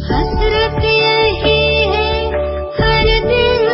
हसरत यही है हर दिल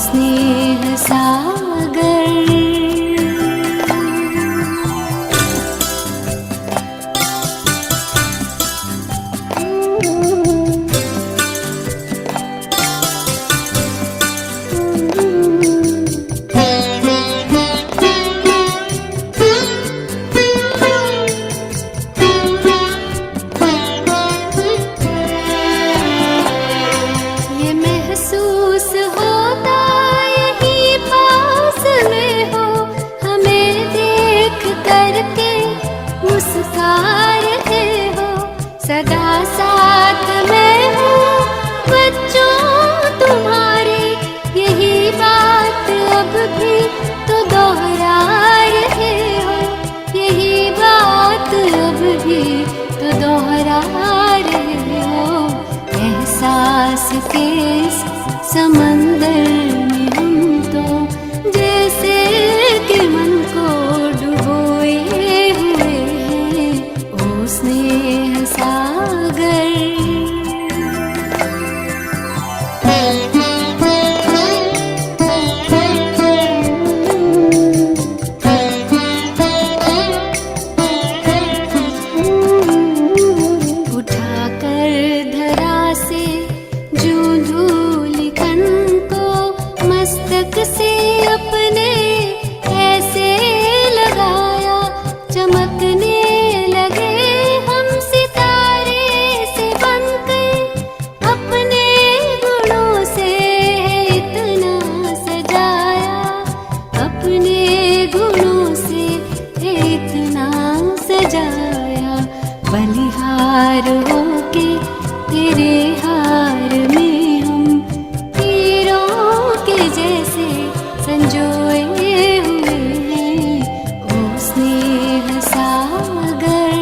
स्नेह सा भी तो दोहरा रहे हो। एहसास के इस समंदर में हम तो जैसे कि मन को डुबोए हुए हैं, ओ स्नेह सागर। से अपने ऐसे लगाया, चमकने लगे हम सितारे से बनकर। अपने गुणों से इतना सजाया, अपने गुणों से इतना सजाया। बलिहार होके तेरे हार में हम हीरों के जैसे संजोए हुए हैं, ओ स्नेह सागर।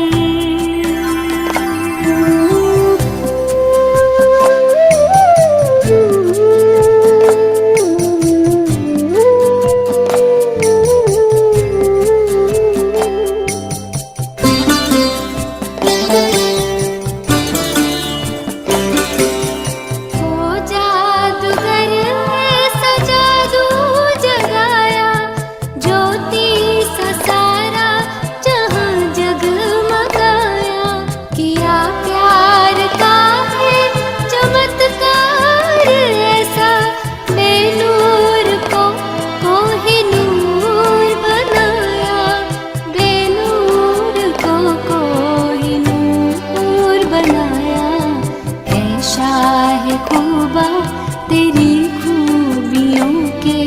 तेरी खूबियों के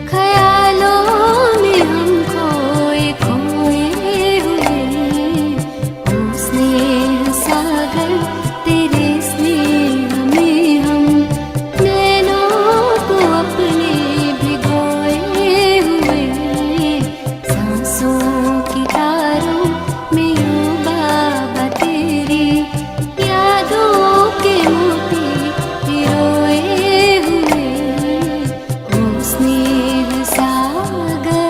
ख्यालों में हम खोए खोए हुए, ओ स्नेह सागर। तेरे स्नेह में हम नैनों को अपने भिगोए हुए, सांसों की तारों में ओ बाबा तेरी यादों के मोती पिरोए हुए, ओ स्नेह सागर।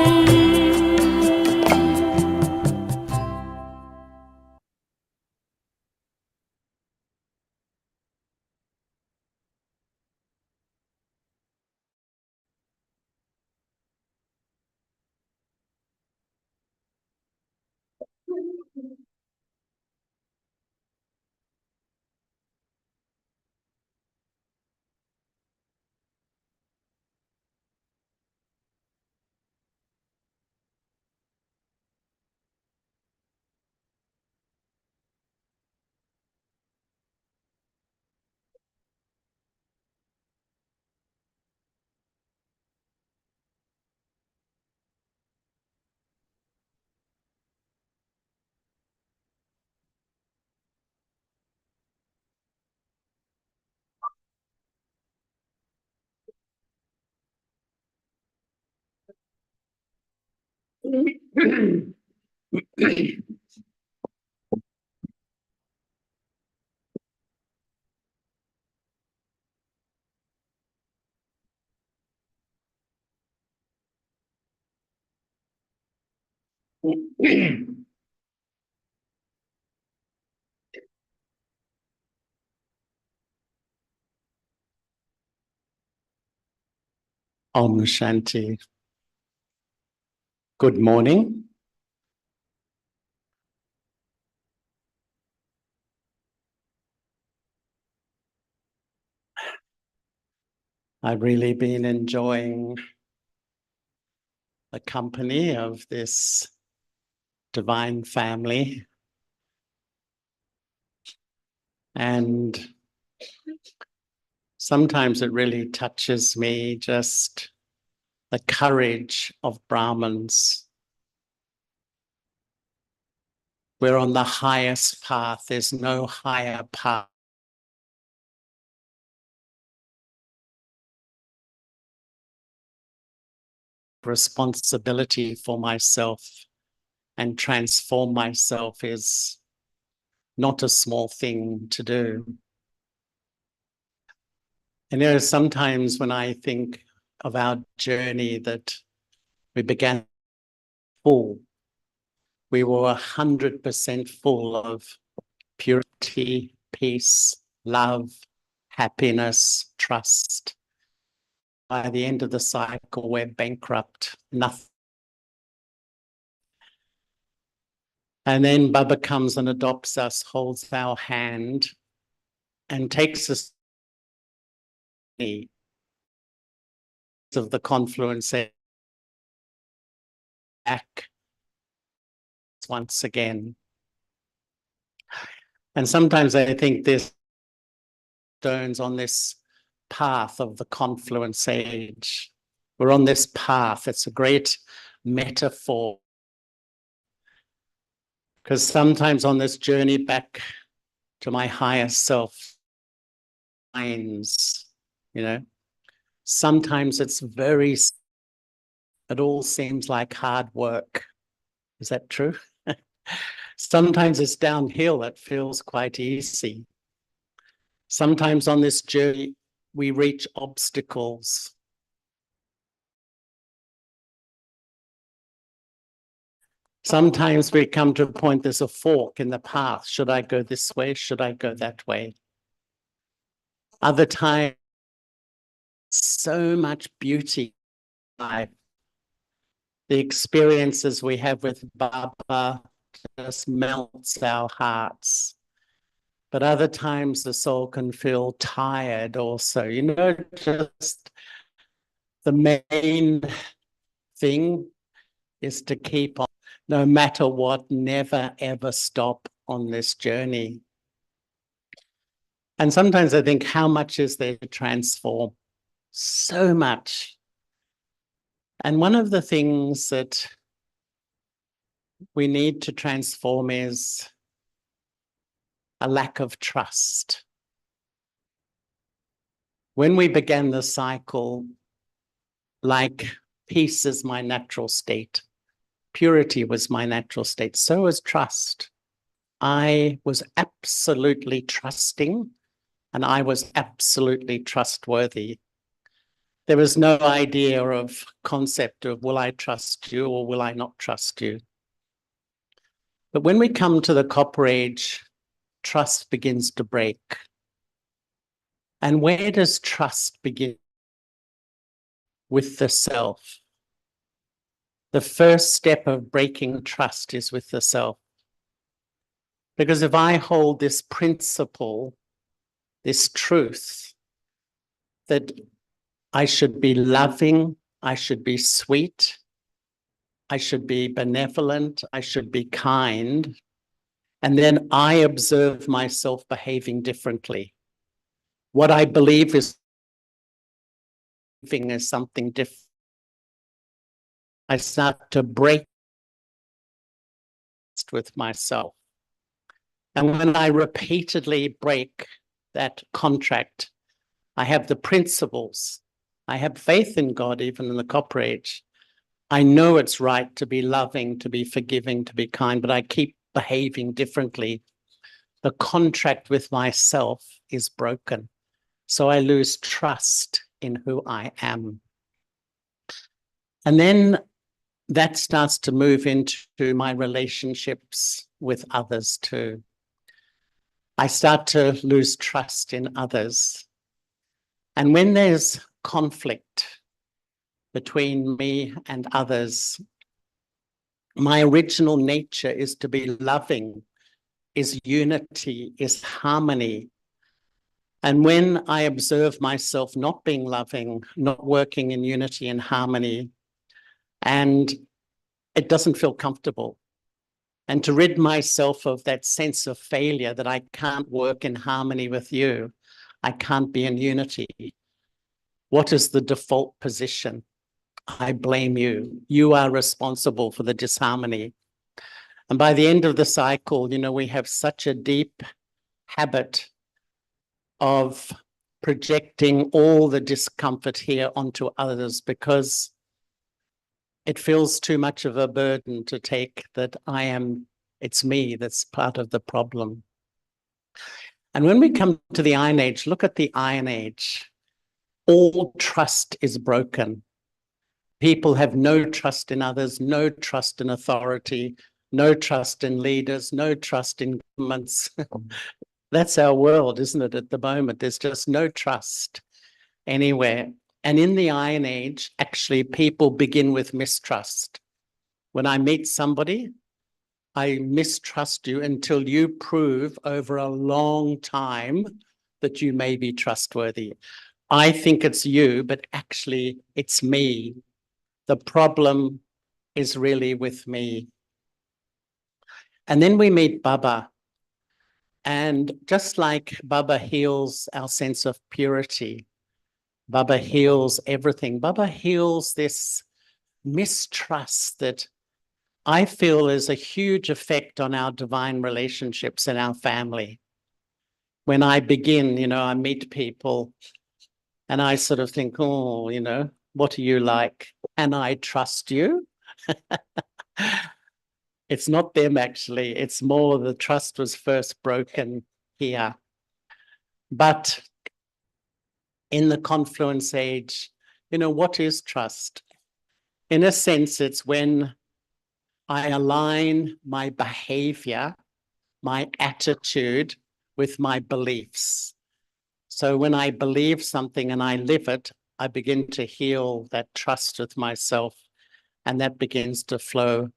Om Shanti. Good morning. I've really been enjoying the company of this divine family, and sometimes it really touches me, just the courage of Brahmins. We're on the highest path. There's no higher path. Responsibility for myself and transform myself is not a small thing to do. And sometimes when I think of our journey that we began full, we were 100% full of purity, peace, love, happiness, trust. By the end of the cycle, we're bankrupt, nothing. And then Baba comes and adopts us, holds our hand, and takes us of the confluence back once again. And sometimes I think this stones on this path of the confluence age. We're on this path. It's a great metaphor. Because sometimes on this journey back to my higher self, sometimes it's it all seems like hard work. Is that true? Sometimes it's downhill. It feels quite easy. Sometimes on this journey, we reach obstacles. Sometimes we come to a point, there's a fork in the path. Should I go this way? Should I go that way? Other times, so much beauty in life. The experiences we have with Baba just melts our hearts. But other times the soul can feel tired also. Just the main thing is to keep on, no matter what, never ever stop on this journey. And sometimes I think, how much is there to transform? So much. And one of the things that we need to transform is a lack of trust. When we began the cycle, like peace is my natural state, purity was my natural state, so was trust. I was absolutely trusting and I was absolutely trustworthy. There was no idea of concept of will I trust you or will I not trust you. But when we come to the Copper Age, trust begins to break. And where does trust begin? With the self. The first step of breaking trust is with the self. Because if I hold this principle, this truth, that I should be loving, I should be sweet, I should be benevolent, I should be kind, and then I observe myself behaving differently. What I believe is something different. I start to break with myself. And when I repeatedly break that contract, I have the principles. I have faith in God, even in the Copper Age. I know it's right to be loving, to be forgiving, to be kind, but I keep behaving differently. The contract with myself is broken. So I lose trust in who I am. And then that starts to move into my relationships with others too. I start to lose trust in others. And when there's conflict between me and others, my original nature is to be loving, is unity, is harmony. And when I observe myself not being loving, not working in unity and harmony, and it doesn't feel comfortable, and to rid myself of that sense of failure that I can't work in harmony with you, I can't be in unity. What is the default position? I blame you. You are responsible for the disharmony. And by the end of the cycle, we have such a deep habit of projecting all the discomfort here onto others because it feels too much of a burden to take that it's me that's part of the problem. And when we come to the Iron Age, look at the Iron Age. All trust is broken. People have no trust in others, no trust in authority, no trust in leaders, no trust in governments. That's our world, isn't it, at the moment? There's just no trust anywhere. And in the Iron Age, actually, people begin with mistrust. When I meet somebody, I mistrust you until you prove over a long time that you may be trustworthy. I think it's you, but actually it's me. The problem is really with me. And then we meet Baba. And just like Baba heals our sense of purity, Baba heals everything. Baba heals this mistrust that I feel is a huge effect on our divine relationships in our family. When I begin, I meet people and I sort of think, oh, what are you like? And I trust you. It's not them, actually. It's more the trust was first broken here. But in the confluence age, what is trust? In a sense, it's when I align my behavior, my attitude with my beliefs. So when I believe something and I live it, I begin to heal that trust with myself, and that begins to flow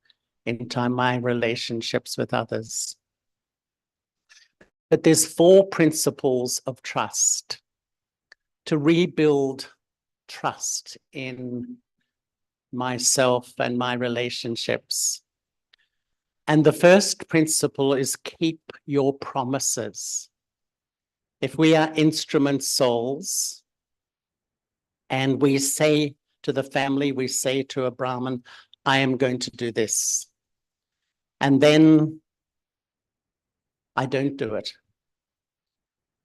into my relationships with others. But there's 4 principles of trust to rebuild trust in myself and my relationships. And the first principle is keep your promises. If we are instrument souls and we say to the family, we say to a Brahmin, I am going to do this. And then I don't do it.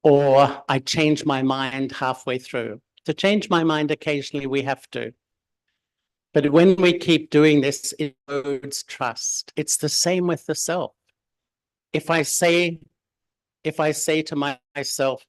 Or I change my mind halfway through. To change my mind occasionally, we have to. But when we keep doing this, it erodes trust. It's the same with the self. If I say to myself,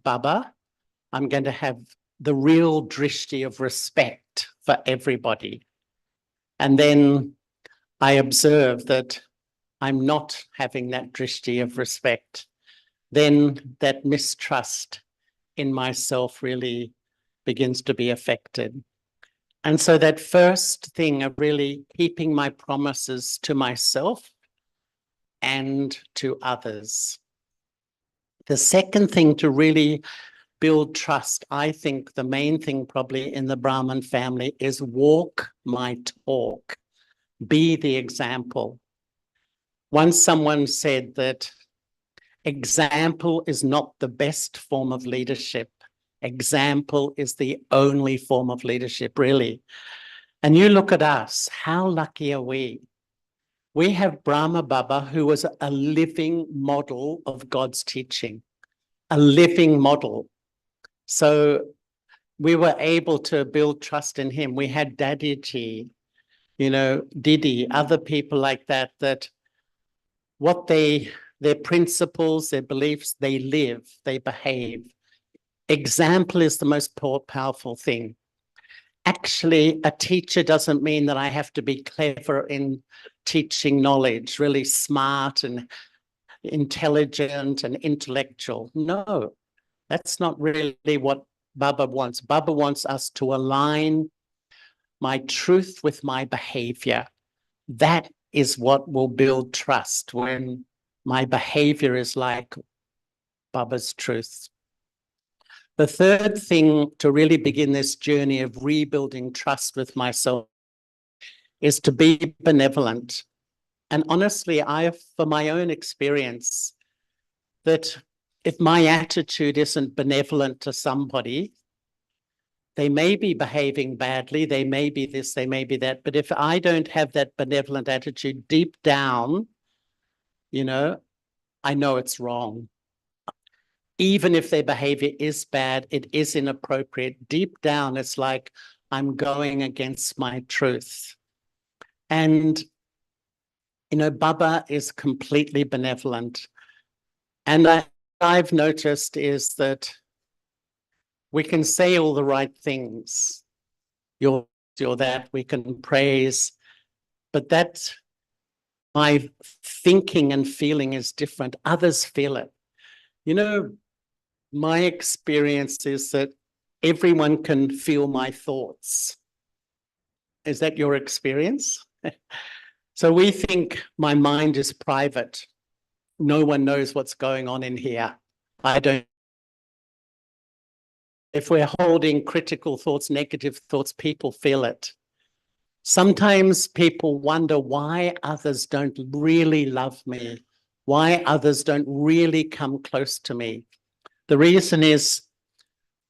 Baba, I'm going to have the real drishti of respect for everybody. And then I observe that I'm not having that drishti of respect. Then that mistrust in myself really begins to be affected. And so that first thing of really keeping my promises to myself and to others. The second thing to really build trust, I think the main thing probably in the Brahmin family is walk my talk, be the example. Once someone said that example is not the best form of leadership. Example is the only form of leadership, really. And you look at us, how lucky are we? We have Brahma Baba, who was a living model of God's teaching, a living model. So we were able to build trust in him. We had Dadiji, Didi, other people like that, what their principles, their beliefs, they live, they behave. Example is the most powerful thing. Actually, a teacher doesn't mean that I have to be clever in teaching knowledge, really smart and intelligent and intellectual. No, that's not really what Baba wants. Baba wants us to align my truth with my behavior. That is what will build trust, when my behavior is like Baba's truth. The third thing to really begin this journey of rebuilding trust with myself is to be benevolent. And honestly, for my own experience, that if my attitude isn't benevolent to somebody, they may be behaving badly, they may be this, they may be that, but if I don't have that benevolent attitude deep down, I know it's wrong. Even if their behavior is bad, it is inappropriate. Deep down, it's like I'm going against my truth. And, Baba is completely benevolent. And I've noticed is that we can say all the right things. You're that, we can praise, but that my thinking and feeling is different. Others feel it. My experience is that everyone can feel my thoughts. Is that your experience? So we think my mind is private. No one knows what's going on in here. I don't. If we're holding critical thoughts, negative thoughts, people feel it. Sometimes people wonder why others don't really love me, why others don't really come close to me. The reason is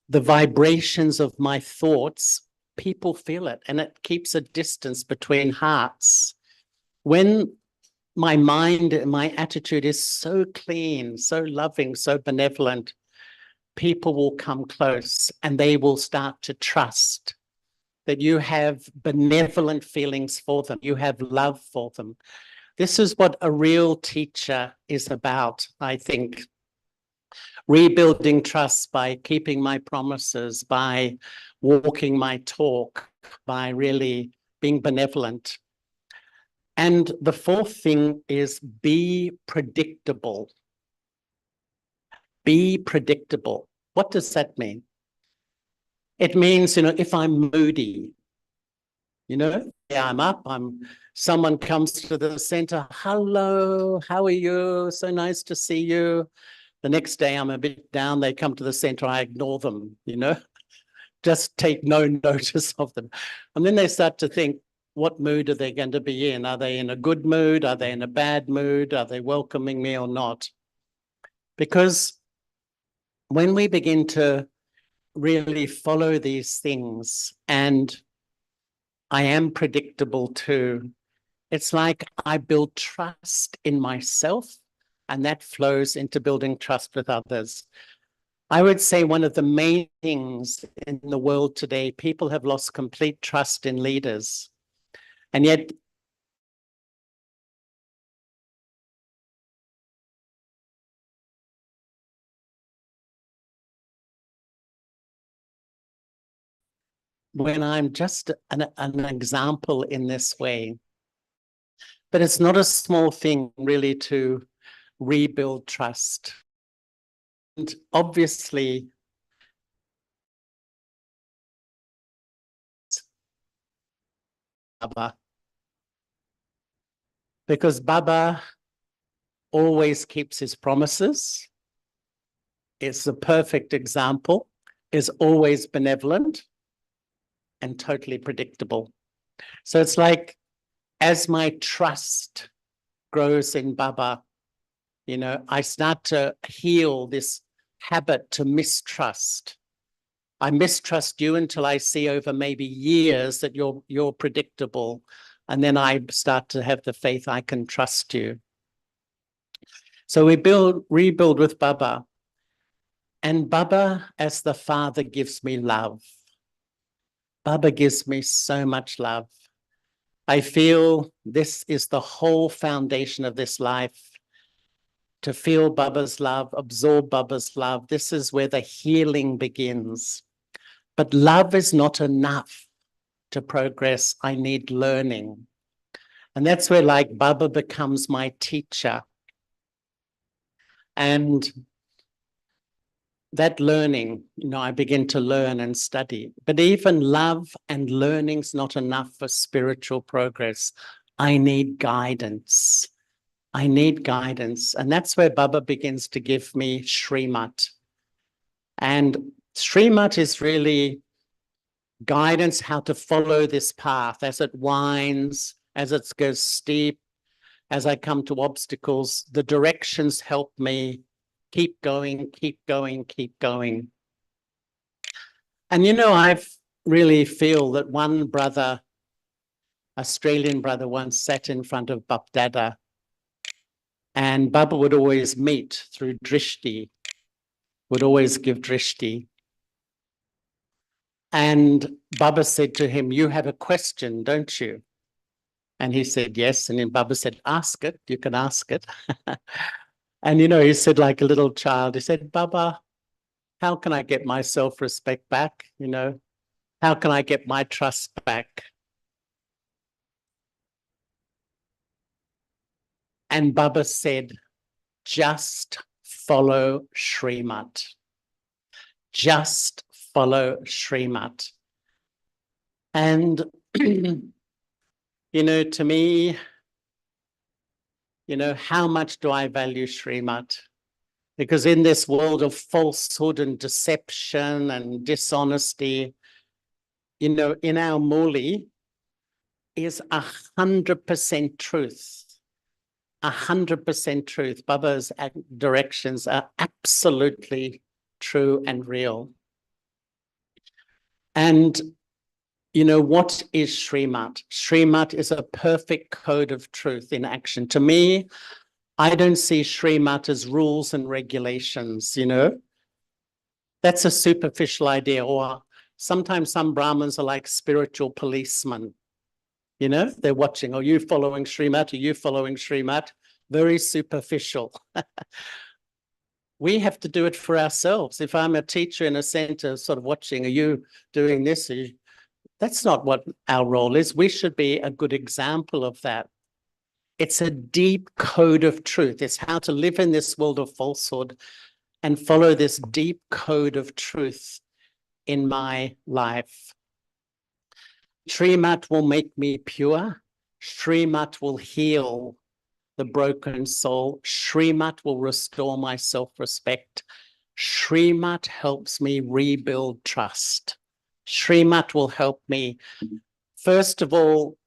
the vibrations of my thoughts, people feel it, and it keeps a distance between hearts. When my mind and my attitude is so clean, so loving, so benevolent, people will come close and they will start to trust that you have benevolent feelings for them, you have love for them. This is what a real teacher is about, I think. Rebuilding trust by keeping my promises, by walking my talk, by really being benevolent. And the fourth thing is be predictable. Be predictable. What does that mean? It means, if I'm moody, I'm up, someone comes to the center, hello, how are you? So nice to see you. The next day I'm a bit down, they come to the center, I ignore them, just take no notice of them. And then they start to think, what mood are they going to be in? Are they in a good mood? Are they in a bad mood? Are they welcoming me or not? Because when we begin to really follow these things, and I am predictable too, it's like I build trust in myself, and that flows into building trust with others. I would say one of the main things in the world today, people have lost complete trust in leaders. And yet, when I'm just an example in this way, but it's not a small thing really to rebuild trust. And obviously, Baba, because Baba always keeps his promises. It's the perfect example, is always benevolent and totally predictable. So it's like, as my trust grows in Baba, I start to heal this habit to mistrust. I mistrust you until I see over maybe years that you're predictable. And then I start to have the faith I can trust you. So we rebuild with Baba. And Baba, as the Father, gives me love. Baba gives me so much love. I feel this is the whole foundation of this life. To feel Baba's love, absorb Baba's love. This is where the healing begins. But love is not enough to progress. I need learning. And that's where, like, Baba becomes my teacher. And that learning, I begin to learn and study. But even love and learning's not enough for spiritual progress. I need guidance. I need guidance. And that's where Baba begins to give me Srimat. And Srimat is really guidance how to follow this path as it winds, as it goes steep, as I come to obstacles. The directions help me keep going, keep going, keep going. And I've really feel that one brother, Australian brother, once sat in front of Bap Dada And Baba would always meet through drishti, would always give drishti. And Baba said to him, "You have a question, don't you?" And he said, "Yes." And then Baba said, "Ask it, you can ask it." And, he said, like a little child, he said, "Baba, how can I get my self-respect back? How can I get my trust back?" And Baba said, "Just follow Srimat. Just follow Srimat." And, to me, how much do I value Srimat? Because in this world of falsehood and deception and dishonesty, in our Murli is 100% truth. 100% truth. Baba's directions are absolutely true and real. And, what is Srimat? Srimat is a perfect code of truth in action. To me, I don't see Srimat as rules and regulations, That's a superficial idea. Or sometimes some Brahmins are like spiritual policemen. They're watching. Are you following Srimat? Are you following Srimat? Very superficial. We have to do it for ourselves. If I'm a teacher in a center sort of watching, are you doing this? That's not what our role is. We should be a good example of that. It's a deep code of truth. It's how to live in this world of falsehood and follow this deep code of truth in my life. Srimat will make me pure. Srimat will heal the broken soul. Srimat will restore my self-respect. Srimat helps me rebuild trust. Srimat will help me. First of all,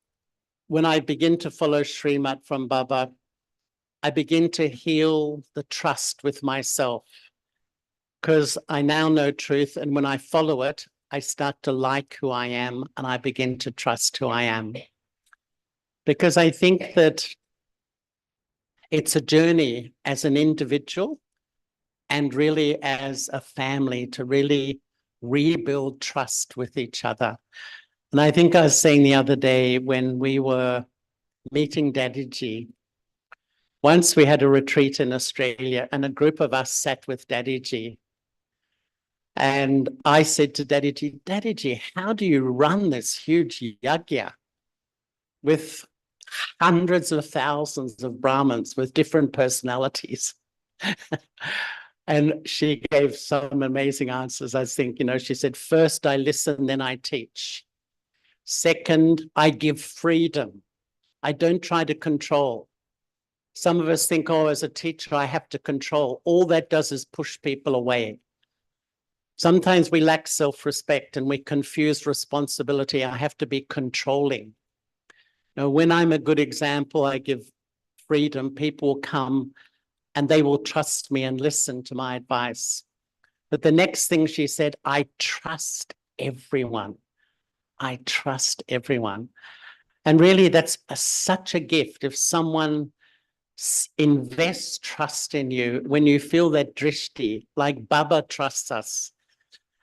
when I begin to follow Srimat from Baba, I begin to heal the trust with myself because I now know truth. And when I follow it, I start to like who I am and I begin to trust who I am. Because I think that it's a journey as an individual and really as a family to really rebuild trust with each other. And I think I was saying the other day when we were meeting Dadiji, once we had a retreat in Australia and a group of us sat with Dadiji. And I said to Dadiji, how do you run this huge yagya with hundreds of thousands of Brahmins with different personalities? And she gave some amazing answers. I think, she said, first I listen, then I teach. Second, I give freedom. I don't try to control. Some of us think, as a teacher, I have to control. All that does is push people away. Sometimes we lack self-respect and we confuse responsibility. I have to be controlling. When I'm a good example, I give freedom. People will come and they will trust me and listen to my advice. But the next thing she said, I trust everyone. I trust everyone. And really, that's such a gift. If someone invests trust in you, when you feel that drishti, like Baba trusts us,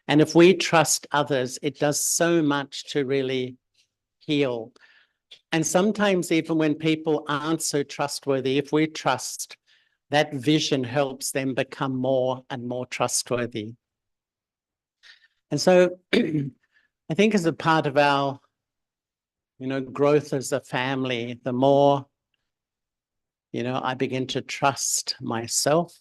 and if we trust others, it does so much to really heal. And sometimes even when people aren't so trustworthy, if we trust, that vision helps them become more and more trustworthy. And so I think as a part of our, growth as a family, the more, I begin to trust myself,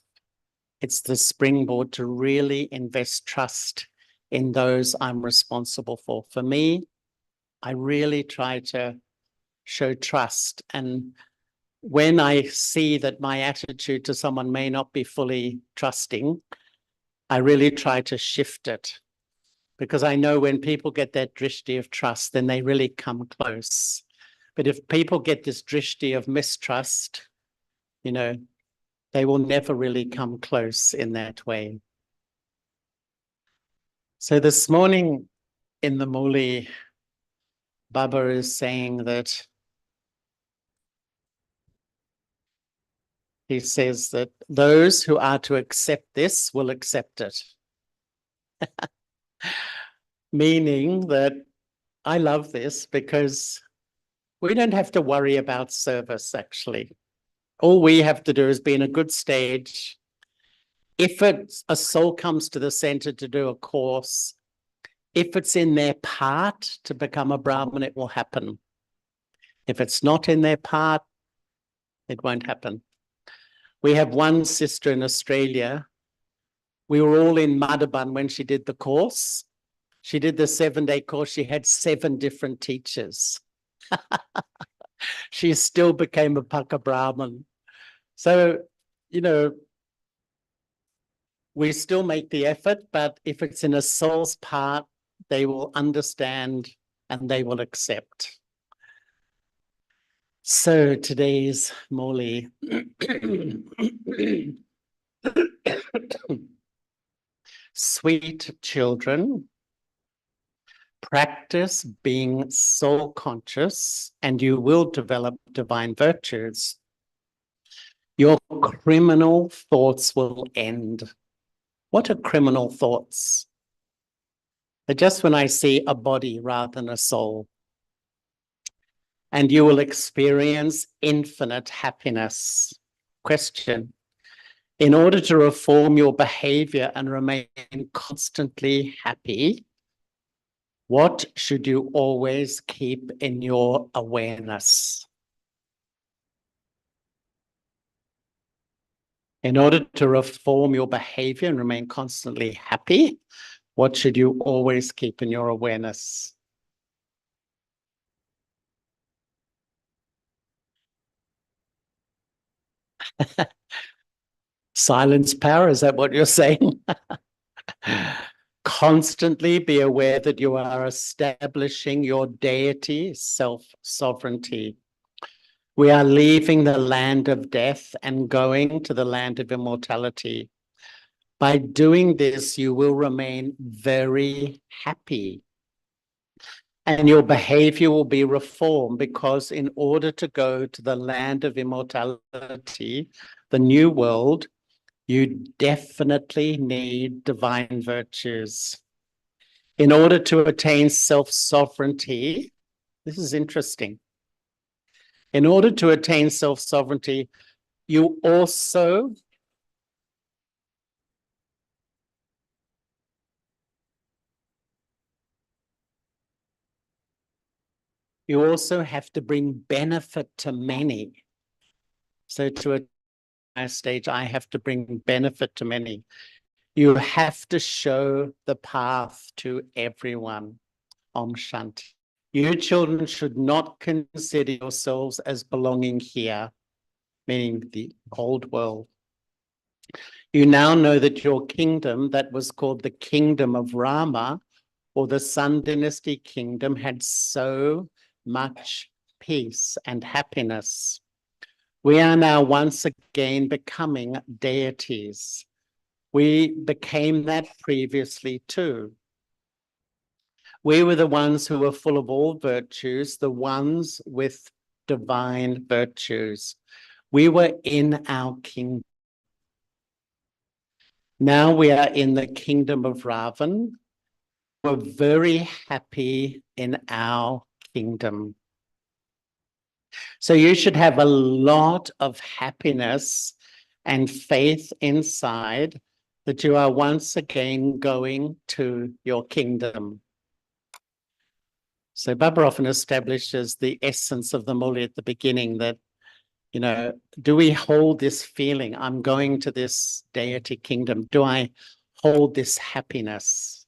it's the springboard to really invest trust in those I'm responsible for. For me, I really try to show trust. And when I see that my attitude to someone may not be fully trusting, I really try to shift it. Because I know when people get that drishti of trust, then they really come close. But if people get this drishti of mistrust, they will never really come close in that way. So this morning in the Murli, Baba is saying that he says that those who are to accept this will accept it. Meaning that I love this because we don't have to worry about service, actually. All we have to do is be in a good stage. If a soul comes to the center to do a course, if it's in their part to become a Brahmin, it will happen. If it's not in their part, it won't happen. We have one sister in Australia. We were all in Madhaban when she did the course. She did the 7-day course. She had 7 different teachers. She still became a Paka Brahmin. So, you know, we still make the effort, but if it's in a soul's part, they will understand and they will accept. So today's Murli. Sweet children, practice being soul conscious and you will develop divine virtues. Your criminal thoughts will end. What are criminal thoughts? They're just when I see a body rather than a soul. And you will experience infinite happiness. Question: in order to reform your behavior and remain constantly happy, what should you always keep in your awareness? In order to reform your behavior and remain constantly happy, what should you always keep in your awareness? Silence power, is that what you're saying? Constantly be aware that you are establishing your deity, self-sovereignty. We are leaving the land of death and going to the land of immortality. By doing this, you will remain very happy. And your behavior will be reformed because in order to go to the land of immortality, the new world, you definitely need divine virtues. In order to attain self-sovereignty, this is interesting. In order to attain self-sovereignty, you also have to bring benefit to many. So to a stage, I have to bring benefit to many. You have to show the path to everyone. Om Shanti. You children should not consider yourselves as belonging here, meaning the old world. You now know that your kingdom, that was called the kingdom of Rama, or the Sun Dynasty kingdom, had so much peace and happiness. We are now once again becoming deities. We became that previously too. We were the ones who were full of all virtues, the ones with divine virtues. We were in our kingdom. Now we are in the kingdom of Ravan. We're very happy in our kingdom. So you should have a lot of happiness and faith inside that you are once again going to your kingdom. So Baba often establishes the essence of the Murli at the beginning that, you know, do we hold this feeling, I'm going to this deity kingdom? Do I hold this happiness?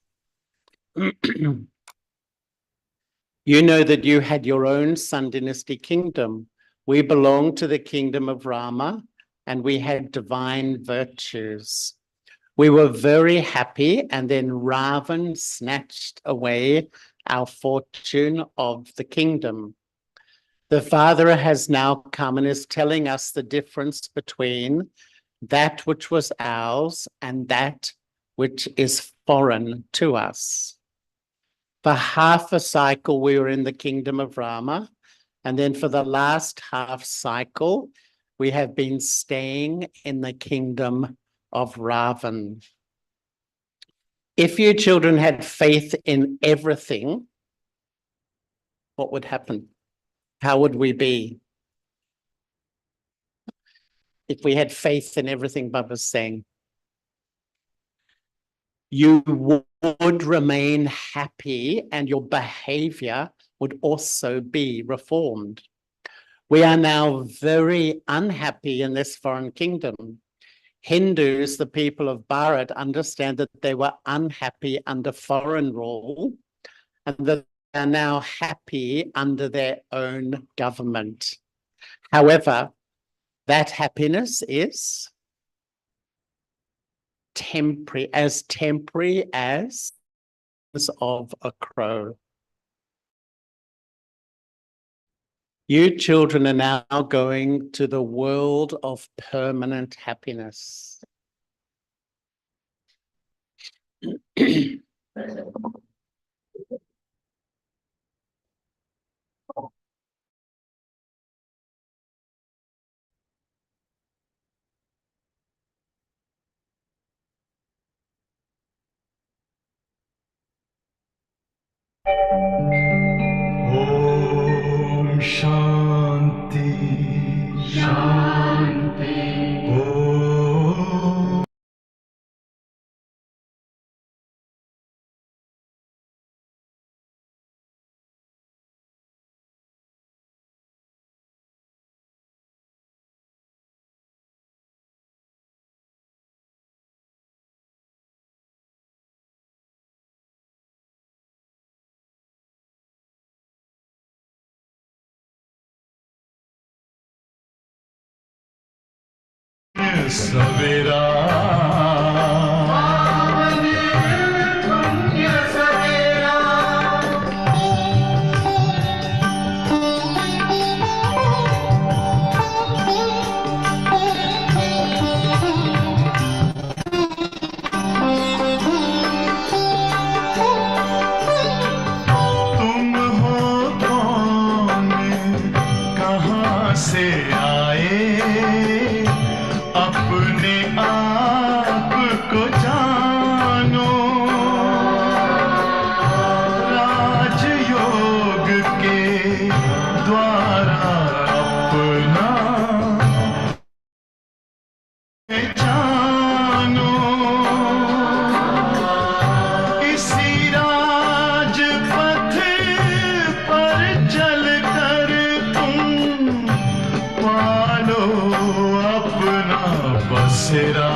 You know that you had your own Sun Dynasty kingdom. We belong to the kingdom of Rama and we had divine virtues. We were very happy and then Ravan snatched away our fortune of the kingdom. The Father has now come and is telling us the difference between that which was ours and that which is foreign to us. For half a cycle, we were in the kingdom of Rama. And then for the last half cycle, we have been staying in the kingdom of Ravan. If you children had faith in everything, what would happen? How would we be? If we had faith in everything Bob was saying, you would remain happy and your behavior would also be reformed. We are now very unhappy in this foreign kingdom. Hindus, the people of Bharat, understand that they were unhappy under foreign rule and that they are now happy under their own government. However, that happiness is temporary as of a crow. You children are now going to the world of permanent happiness. Om Shanti Shanti Om Savera तुम हो कौन कहाँ से आए अपने आप को जानो राजयोग के द्वारा अपना जानो इसी राजपथ पर चलकर तुम पालो अपना बसेरा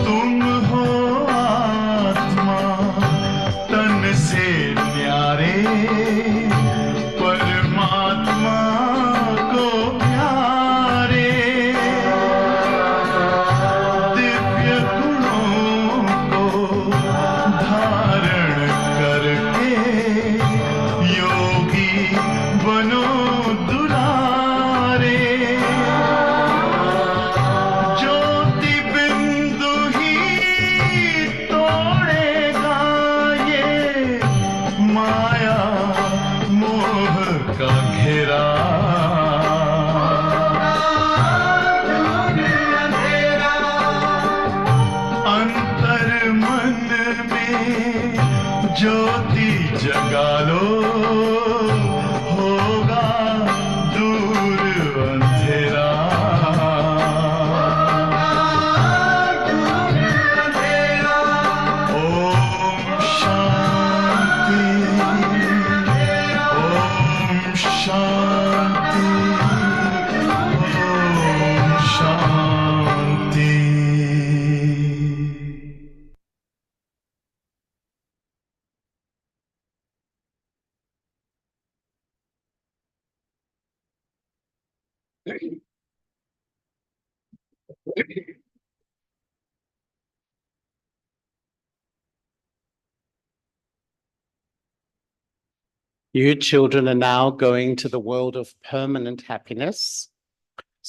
तुम हो आत्मा तन से न्यारे परमात्मा को प्यारे दिव्य गुणों को धारण करके योगी बनो दुलारे ज्योति बिंदु ही तोड़ेगा ये माया मोह का घेरा अंतर मन में ज्योति जगा लो होगा दूर अंधेरा Om Shanti Om Shanti Om Shanti You children are now going to the world of permanent happiness.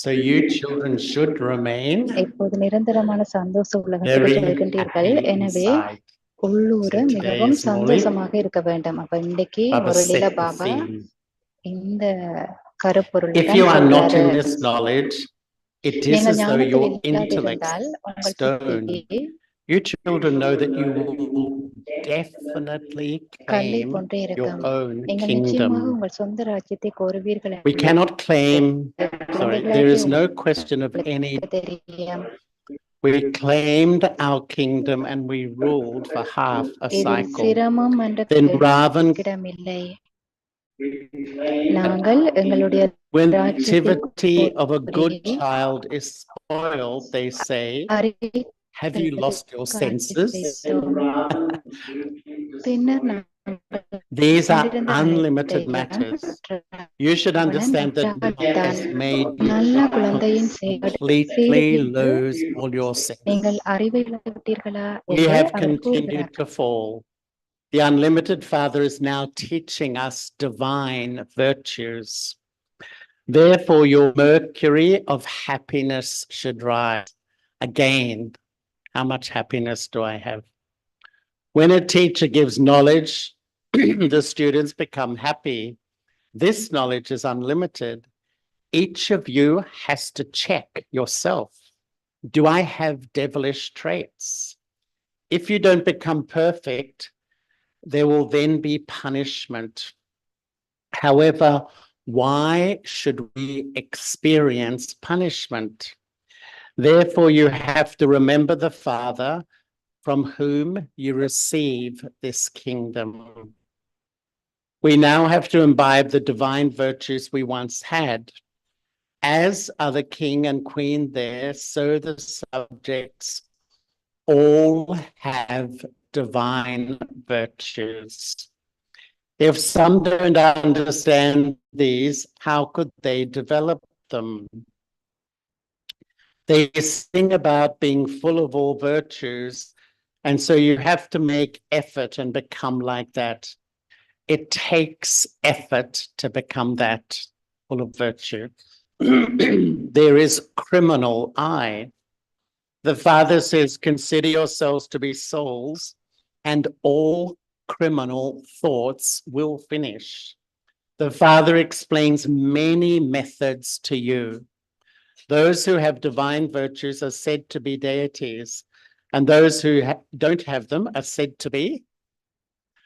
So you children should remain இப்போது நிரந்தரமான சந்தோஷ உலகத்துக்கு very செல்கின்றீர்கள். happy எனவே inside. உள்ளூர So today மிகவும் is Murli. சந்தோஷமாக இருக்க வேண்டும். அப்ப இன்னைக்கு Baba முரளியில set the Baba theme. இந்த கருப்பொருளை If தான் you are not சொல்றாரு. in this knowledge, it is நீங்கள் as though ஞானத்தில் your intellect இல்லாதிருந்தால் உங்கள் stone. புத்தி You children know that you will definitely கல்லை claim போன்றே your இருக்கும். own நீங்கள் நிச்சயமாக kingdom. உங்கள் சொந்த ராஜ்யத்தை கோருவீர்கள் We cannot claim, sorry, there is no குழந்தைகளாகிய question of any. உங்களுக்கு தெரியும். We claimed our kingdom and we ruled for half a இதில் cycle. சிரமம் என்ற Then Ravan, இடமில்லை. நாங்கள் எங்களுடைய when the ராஜ்யத்தை activity of a good கோரி child is spoiled, they say, have you lost your senses? பின்னர் நாங்கள் These are கொண்டிருந்த unlimited அனைத்தையும் matters. You should understand that God has made நல்ல you குழந்தையின் completely lose all your senses. நீங்கள் அறிவை இழந்துவிட்டீர்களா We என்று have அவர் continued கூறுகிறார். to fall. The unlimited Father is now teaching us divine virtues. Therefore, your mercury of happiness should rise. Again, how much happiness do I have? When a teacher gives knowledge, the students become happy. This knowledge is unlimited. Each of you has to check yourself. Do I have devilish traits? If you don't become perfect, there will then be punishment. However, why should we experience punishment? Therefore, you have to remember the Father from whom you receive this kingdom. We now have to imbibe the divine virtues we once had. As are the king and queen there, so the subjects all have divine virtues. If some don't understand these, how could they develop them? They sing about being full of all virtues, and so you have to make effort and become like that. It takes effort to become that, full of virtue. There is criminal I. The Father says, consider yourselves to be souls, and all criminal thoughts will finish. The Father explains many methods to you. Those who have divine virtues are said to be deities, and those who don't have them are said to be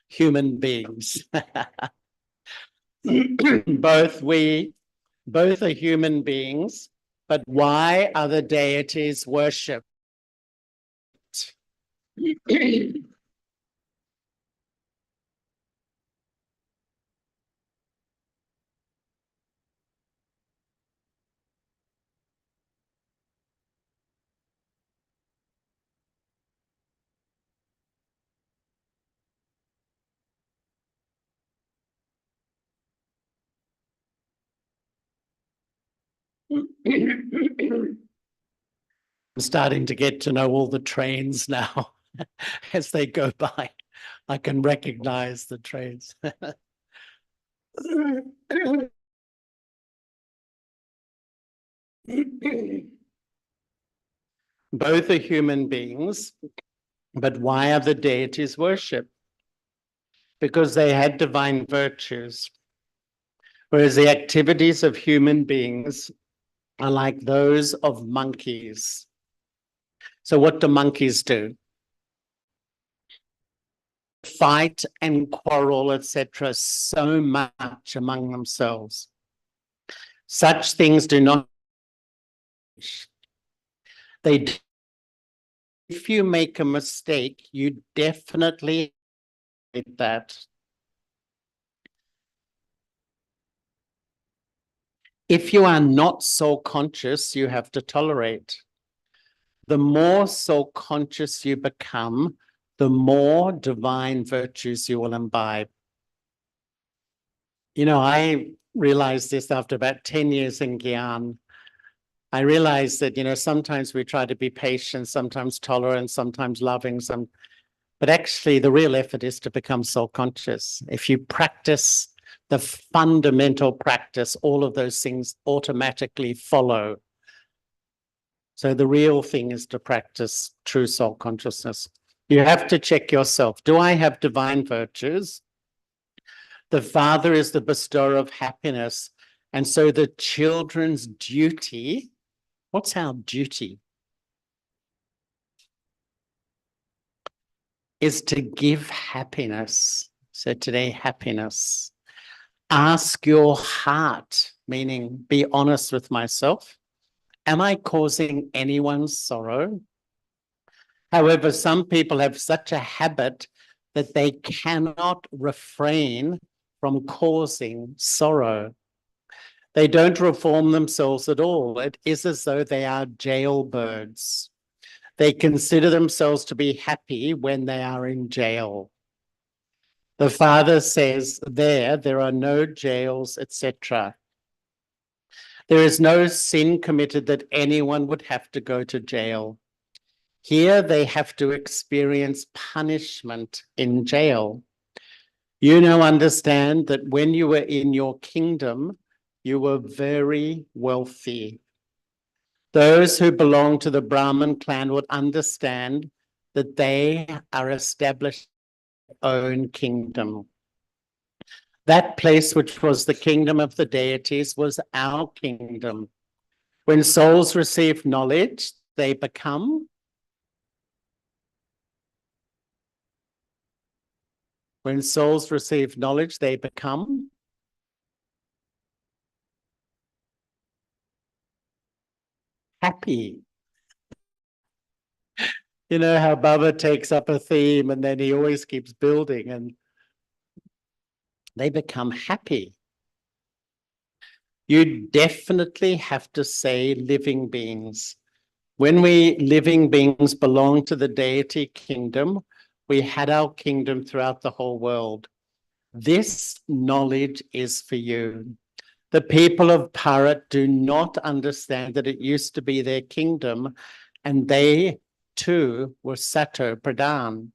human beings. Both are human beings, but why are the deities worshipped? I'm starting to get to know all the trains now as they go by. I can recognize the trains. Both are human beings, but why are the deities worshipped? Because they had divine virtues, whereas the activities of human beings are like those of monkeys. So what do monkeys do? Fight and quarrel, etc., so much among themselves. Such things do not. If you make a mistake, you definitely hate that. If you are not soul conscious, you have to tolerate. The more soul conscious you become, the more divine virtues you will imbibe. You know, I realized this after about 10 years in Gyan. I realized that, you know, sometimes we try to be patient, sometimes tolerant, sometimes loving, but actually the real effort is to become soul conscious. If you practice the fundamental practice, all of those things automatically follow. So the real thing is to practice true soul consciousness. You have to check yourself. Do I have divine virtues? The Father is the bestower of happiness. And so the children's duty, what's our duty? Is to give happiness. So today, happiness. Ask your heart, meaning be honest with myself. Am I causing anyone's sorrow? However, some people have such a habit that they cannot refrain from causing sorrow. They don't reform themselves at all. It is as though they are jailbirds. They consider themselves to be happy when they are in jail. The Father says there are no jails, etc. There is no sin committed that anyone would have to go to jail. Here they have to experience punishment in jail. You now understand that when you were in your kingdom, you were very wealthy. Those who belong to the Brahmin clan would understand that they are established their own kingdom. That place, which was the kingdom of the deities, was our kingdom. When souls receive knowledge, they become When souls receive knowledge, they become happy. You know how Baba takes up a theme and then he always keeps building, and they become happy. You definitely have to say living beings. When we living beings belong to the deity kingdom, we had our kingdom throughout the whole world. This knowledge is for you. The people of Bharat do not understand that it used to be their kingdom, and they too were Sato Pradhan.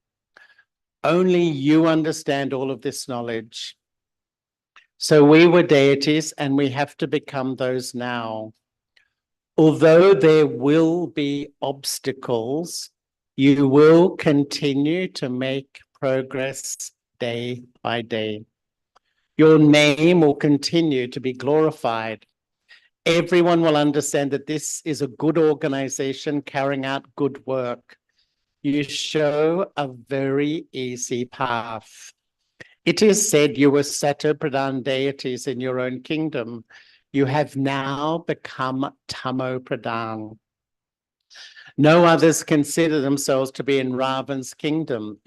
Only you understand all of this knowledge. So we were deities and we have to become those now. Although there will be obstacles, you will continue to make progress day by day. Your name will continue to be glorified. Everyone will understand that this is a good organization carrying out good work. You show a very easy path. It is said you were Sato Pradhan deities in your own kingdom. You have now become Tamo Pradhan. No others consider themselves to be in Ravan's kingdom.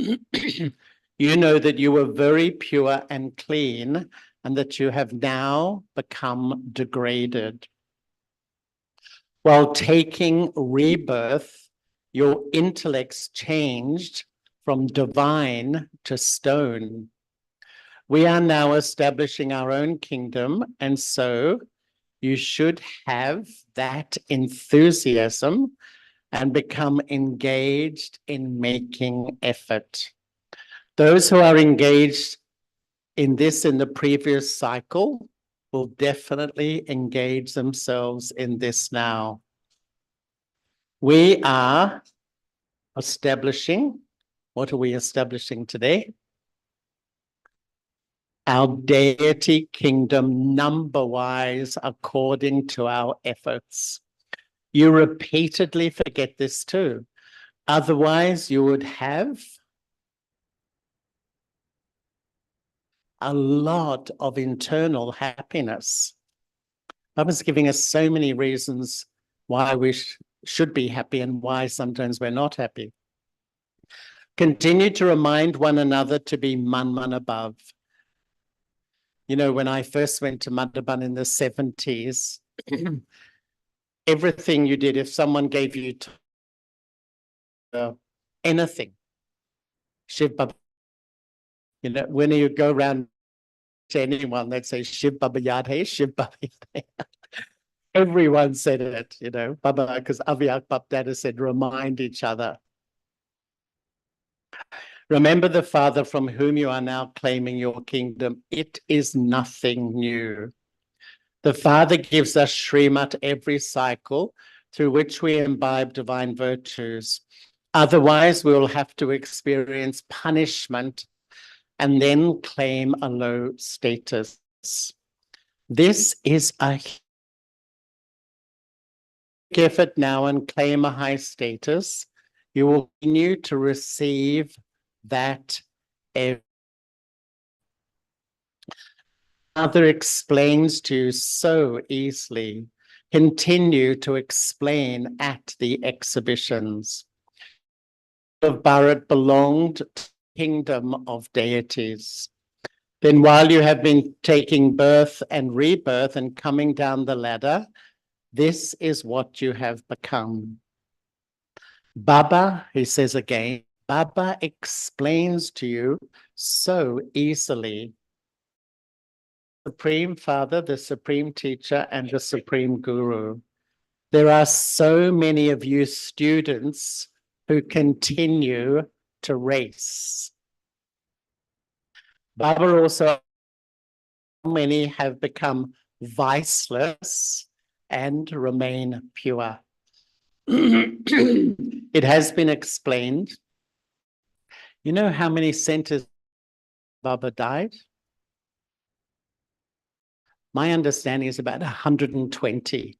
You know that you were very pure and clean, and that you have now become degraded. While taking rebirth, your intellects changed from divine to stone. We are now establishing our own kingdom, and so you should have that enthusiasm and become engaged in making effort. Those who are engaged in this in the previous cycle will definitely engage themselves in this now. We are establishing, what are we establishing today? Our deity kingdom number-wise according to our efforts. You repeatedly forget this too. Otherwise, you would have a lot of internal happiness. I was giving us so many reasons why we should be happy and why sometimes we're not happy. Continue to remind one another to be man above. You know, when I first went to Madhaban in the 70s, everything you did, if someone gave you anything, Shiv Baba, you know, when you go around to anyone, they'd say, Shiv Baba Yad Hai, Shiv Baba Yad Hai. Everyone said it, you know, Baba, because Avyak Bab Dada said, remind each other. Remember the Father from whom you are now claiming your kingdom. It is nothing new. The Father gives us Srimat every cycle through which we imbibe divine virtues. Otherwise, we will have to experience punishment and then claim a low status. This is a effort now and claim a high status. You will continue to receive that. Father explains to you so easily. Continue to explain at the exhibitions. Of Bharat belonged to the kingdom of deities. Then while you have been taking birth and rebirth and coming down the ladder, this is what you have become. Baba, he says again, Baba explains to you so easily. Supreme Father, the Supreme Teacher, and the Supreme Guru. There are so many of you students who continue to race. Baba also, many have become viceless and remain pure. It has been explained. You know how many centers Baba died? My understanding is about 120.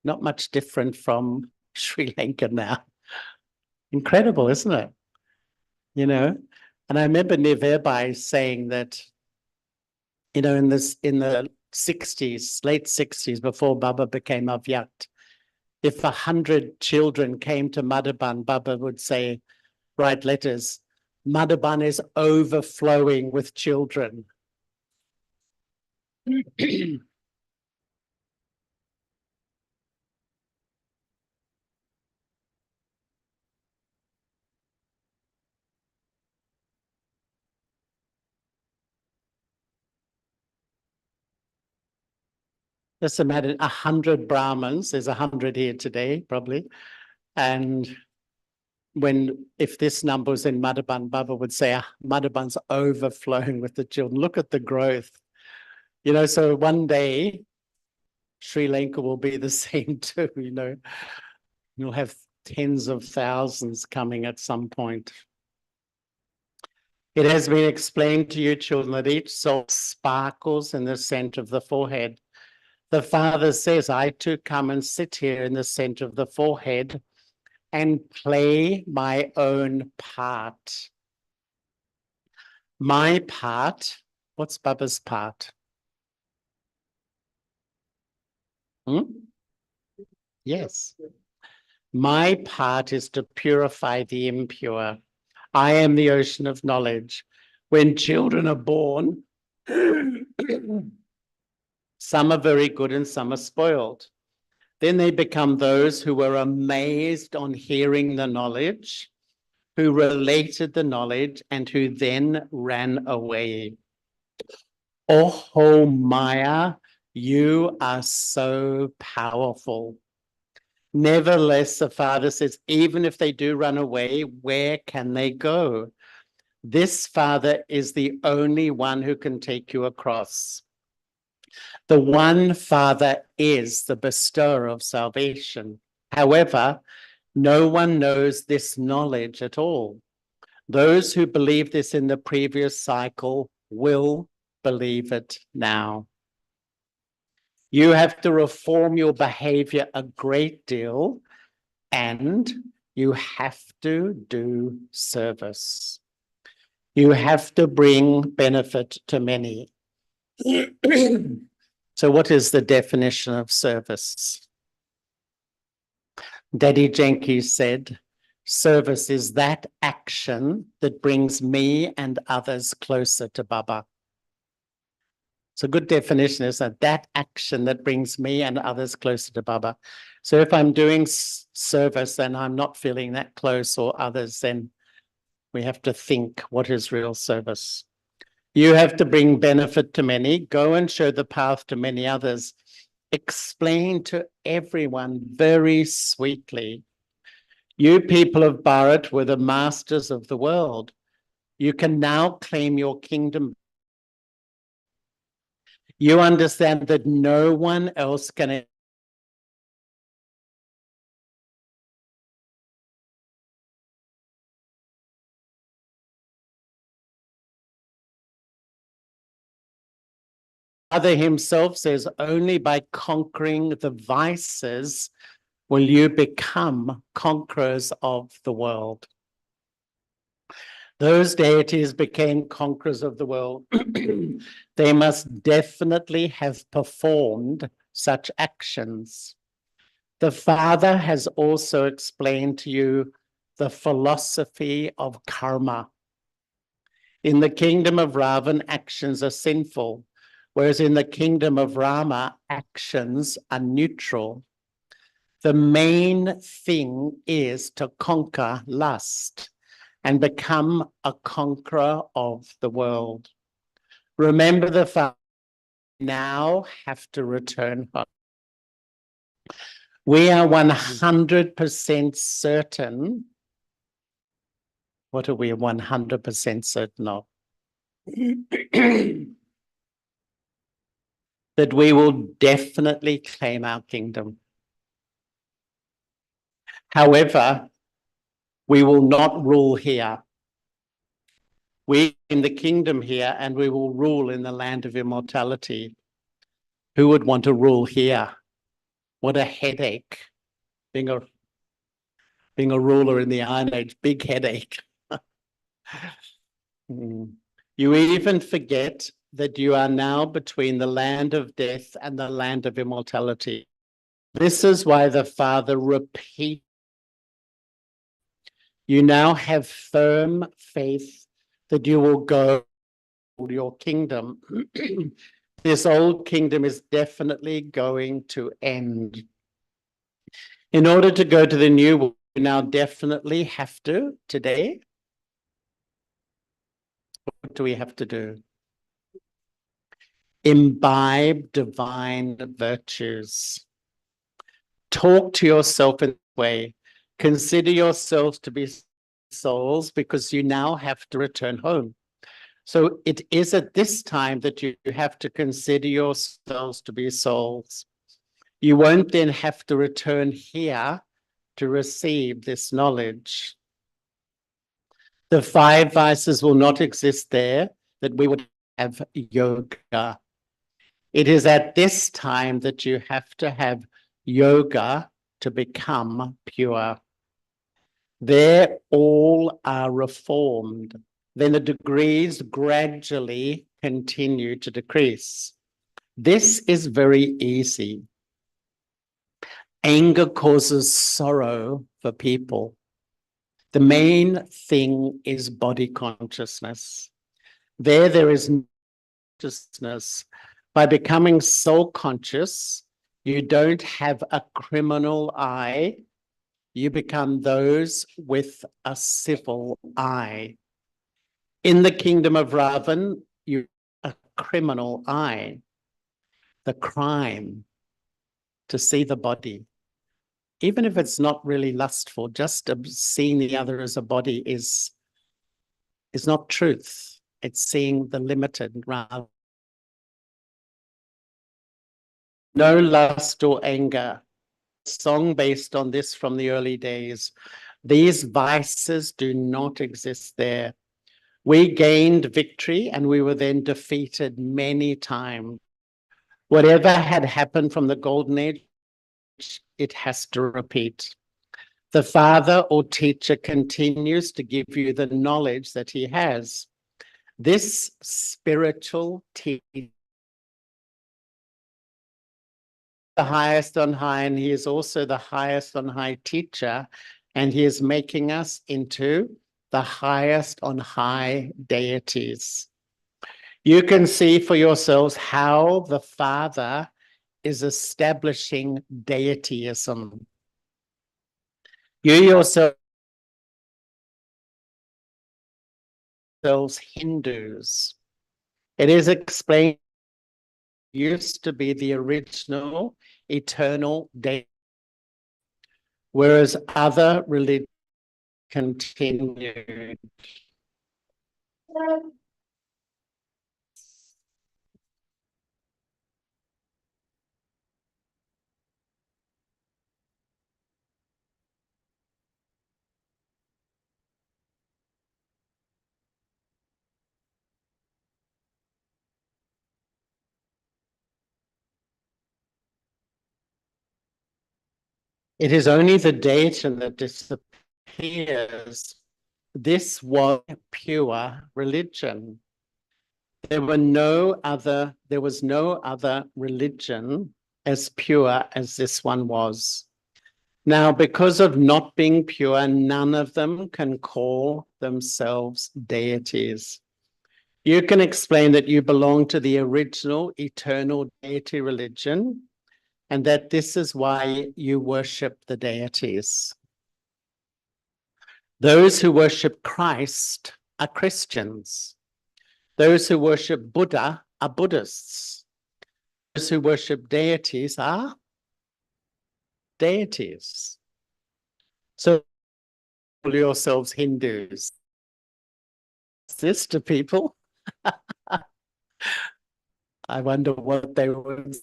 Not much different from Sri Lanka now. Incredible, isn't it? You know, and I remember Nivebai saying that, you know, in the 60s, late 60s, before Baba became Avyakt, if 100 children came to Madhaban, Baba would say, write letters, Madhaban is overflowing with children. Just imagine 100 Brahmins, there's 100 here today, probably. And if this number was in Madhaban, Baba would say, Madhaban's overflowing with the children. Look at the growth. You know, so one day, Sri Lanka will be the same too, you know. You'll have tens of thousands coming at some point. It has been explained to you, children, that each soul sparkles in the center of the forehead. The Father says, I too come and sit here in the center of the forehead and play my own part. My part, what's Baba's part? Yes. My part is to purify the impure. I am the ocean of knowledge. When children are born, some are very good and some are spoiled. Then they become those who were amazed on hearing the knowledge, who related the knowledge, and who then ran away. Oh, Maya, you are so powerful. Nevertheless, the Father says, even if they do run away, where can they go? This Father is the only one who can take you across. The one Father is the bestower of salvation. However, no one knows this knowledge at all. Those who believe this in the previous cycle will believe it now. You have to reform your behavior a great deal, and you have to do service. You have to bring benefit to many. So what is the definition of service? Daddy Jenkins said, service is that action that brings me and others closer to Baba. It's a good definition, isn't it? That action that brings me and others closer to Baba. So if I'm doing service and I'm not feeling that close, or others, then we have to think, what is real service? You have to bring benefit to many. Go and show the path to many others. Explain to everyone very sweetly. You people of Bharat were the masters of the world. You can now claim your kingdom. You understand that no one else can Father himself says, only by conquering the vices will you become conquerors of the world. Those deities became conquerors of the world. They must definitely have performed such actions. The Father has also explained to you the philosophy of karma. In the kingdom of Ravan, actions are sinful, whereas in the kingdom of Rama, actions are neutral. The main thing is to conquer lust and become a conqueror of the world. Remember, the Father now have to return home. We are 100% certain. What are we 100% certain of? That we will definitely claim our kingdom. However, we will not rule here. We in the kingdom here, and we will rule in the land of immortality. Who would want to rule here? What a headache. Being a ruler in the Iron Age, big headache. You even forget that you are now between the land of death and the land of immortality. This is why the Father repeats. You now have firm faith that you will go to your kingdom. This old kingdom is definitely going to end. In order to go to the new world, you now definitely have to, today, what do we have to do? Imbibe divine virtues. Talk to yourself in a way. Consider yourselves to be souls because you now have to return home. So it is at this time that you have to consider yourselves to be souls. You won't then have to return here to receive this knowledge. The 5 vices will not exist there, that we would have yoga. It is at this time that you have to have yoga to become pure. There all are reformed. Then the degrees gradually continue to decrease. This is very easy. Anger causes sorrow for people. The main thing is body consciousness. There is consciousness. By becoming soul conscious, you don't have a criminal eye. You become those with a civil eye. In the kingdom of Ravan, you have a criminal eye. The crime, to see the body. Even if it's not really lustful, just seeing the other as a body is not truth. It's seeing the limited rather. No lust or anger. Song based on this from the early days. These vices do not exist there. We gained victory and we were then defeated many times. Whatever had happened from the golden age, it has to repeat. The Father or teacher continues to give you the knowledge that he has. This spiritual teacher, the highest on high, and he is also the highest on high teacher, and he is making us into the highest on high deities. You can see for yourselves how the Father is establishing deityism. You yourselves Hindus. It is explained used to be the original eternal deity. whereas other religions continued. It is only the deity that disappears. This was pure religion. There was no other religion as pure as this one was. Now, because of not being pure, none of them can call themselves deities. You can explain that you belong to the original eternal deity religion, and that this is why you worship the deities. Those who worship Christ are Christians. Those who worship Buddha are Buddhists. Those who worship deities are deities. So call yourselves Hindus. This to people. I wonder what they would.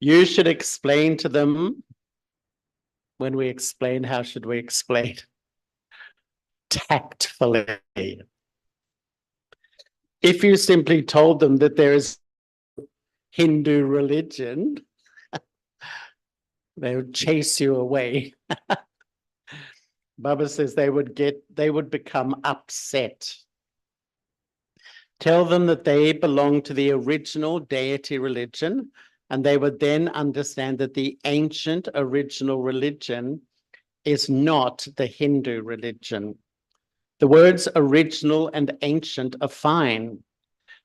You should explain to them. When we explain, how should we explain? Tactfully. If you simply told them that there is Hindu religion, they would chase you away. Baba says they would become upset. Tell them that they belong to the original deity religion, and they would then understand that the ancient original religion is not the Hindu religion. The words original and ancient are fine.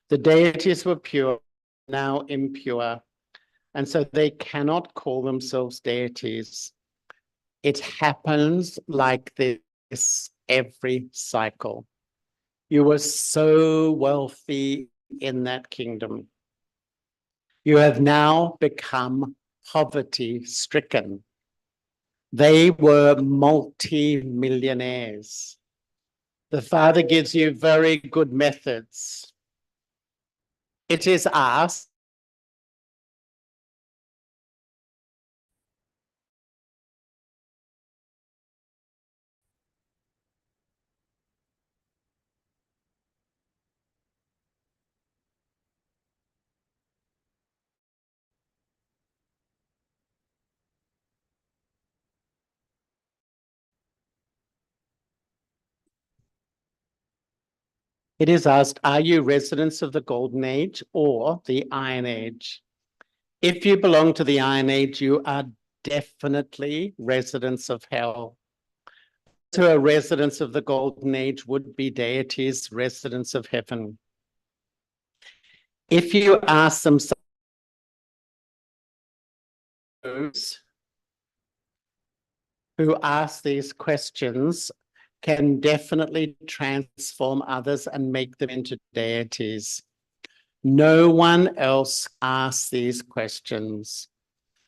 The deities were pure, now impure, and so they cannot call themselves deities. It happens like this every cycle. You were so wealthy in that kingdom. You have now become poverty-stricken. They were multi-millionaires. The Father gives you very good methods. It is asked, are you residents of the Golden Age or the Iron Age? If you belong to the Iron Age, you are definitely residents of hell. Those who are residents of the Golden Age would be deities, residents of heaven. If you ask them, those who ask these questions can definitely transform others and make them into deities. No one else asks these questions.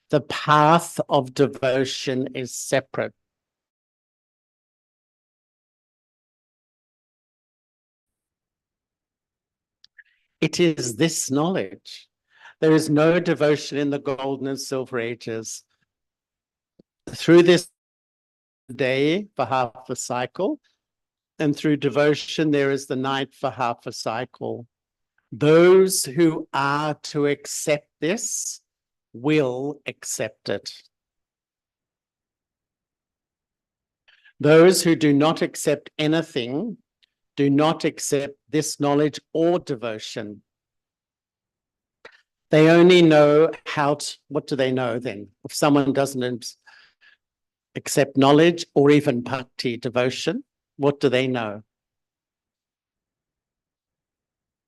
The path of devotion is separate. It is this knowledge. There is no devotion in the golden and silver ages. Through this day for half a cycle, and through devotion, there is the night for half a cycle. Those who are to accept this will accept it. Those who do not accept anything do not accept this knowledge or devotion. They only know what do they know then? If someone doesn't accept knowledge or even bhakti, devotion, what do they know?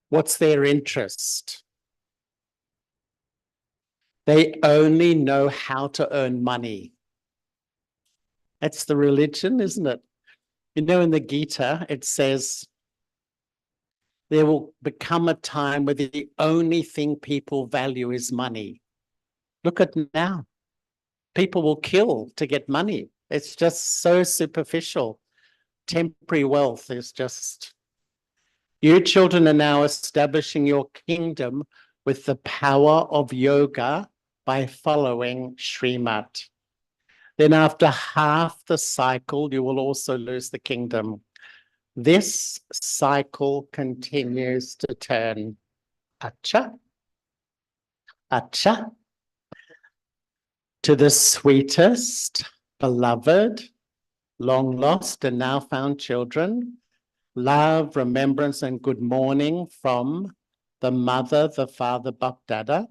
What's their interest? They only know how to earn money. That's the religion, isn't it? You know, in the Gita, it says, there will become a time where the only thing people value is money. Look at now. People will kill to get money. It's just so superficial. Temporary wealth is just... You children are now establishing your kingdom with the power of yoga by following Srimad. Then after half the cycle, you will also lose the kingdom. This cycle continues to turn. Acha, acha, to the sweetest, beloved, long lost and now found children. Love, remembrance, and good morning from the mother, the father, Bapdada.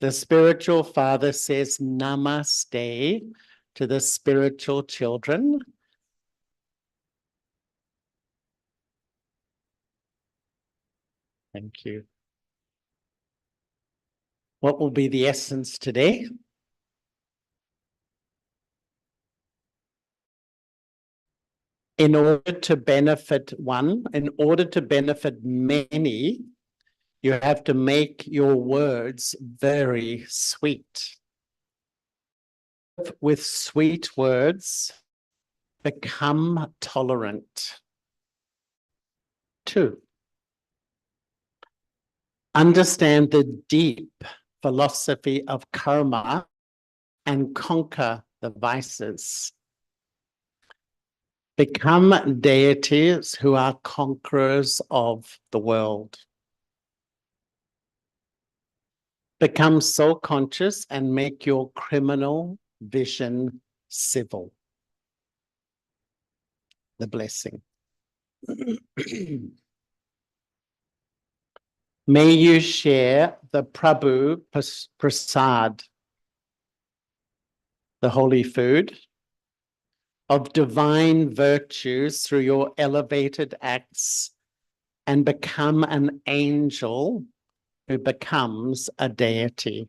The spiritual father says namaste to the spiritual children. Thank you. What will be the essence today? In order to benefit one, in order to benefit many, you have to make your words very sweet. With sweet words, become tolerant. 2, understand the deep philosophy of karma and conquer the vices. Become deities who are conquerors of the world. Become soul conscious and make your criminal vision civil. The blessing. May you share the Prabhu Prasad, the holy food, of divine virtues through your elevated acts and become an angel who becomes a deity.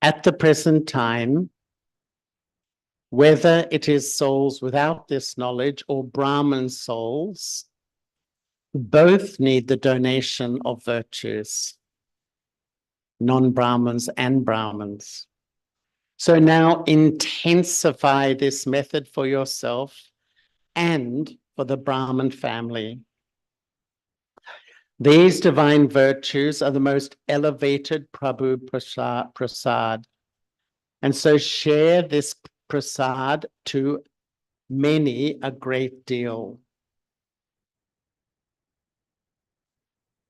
At the present time, whether it is souls without this knowledge or Brahman souls, both need the donation of virtues, non-Brahmins and Brahmins. So now intensify this method for yourself and for the Brahmin family. These divine virtues are the most elevated Prabhu Prasad. And so share this Prasad to many a great deal.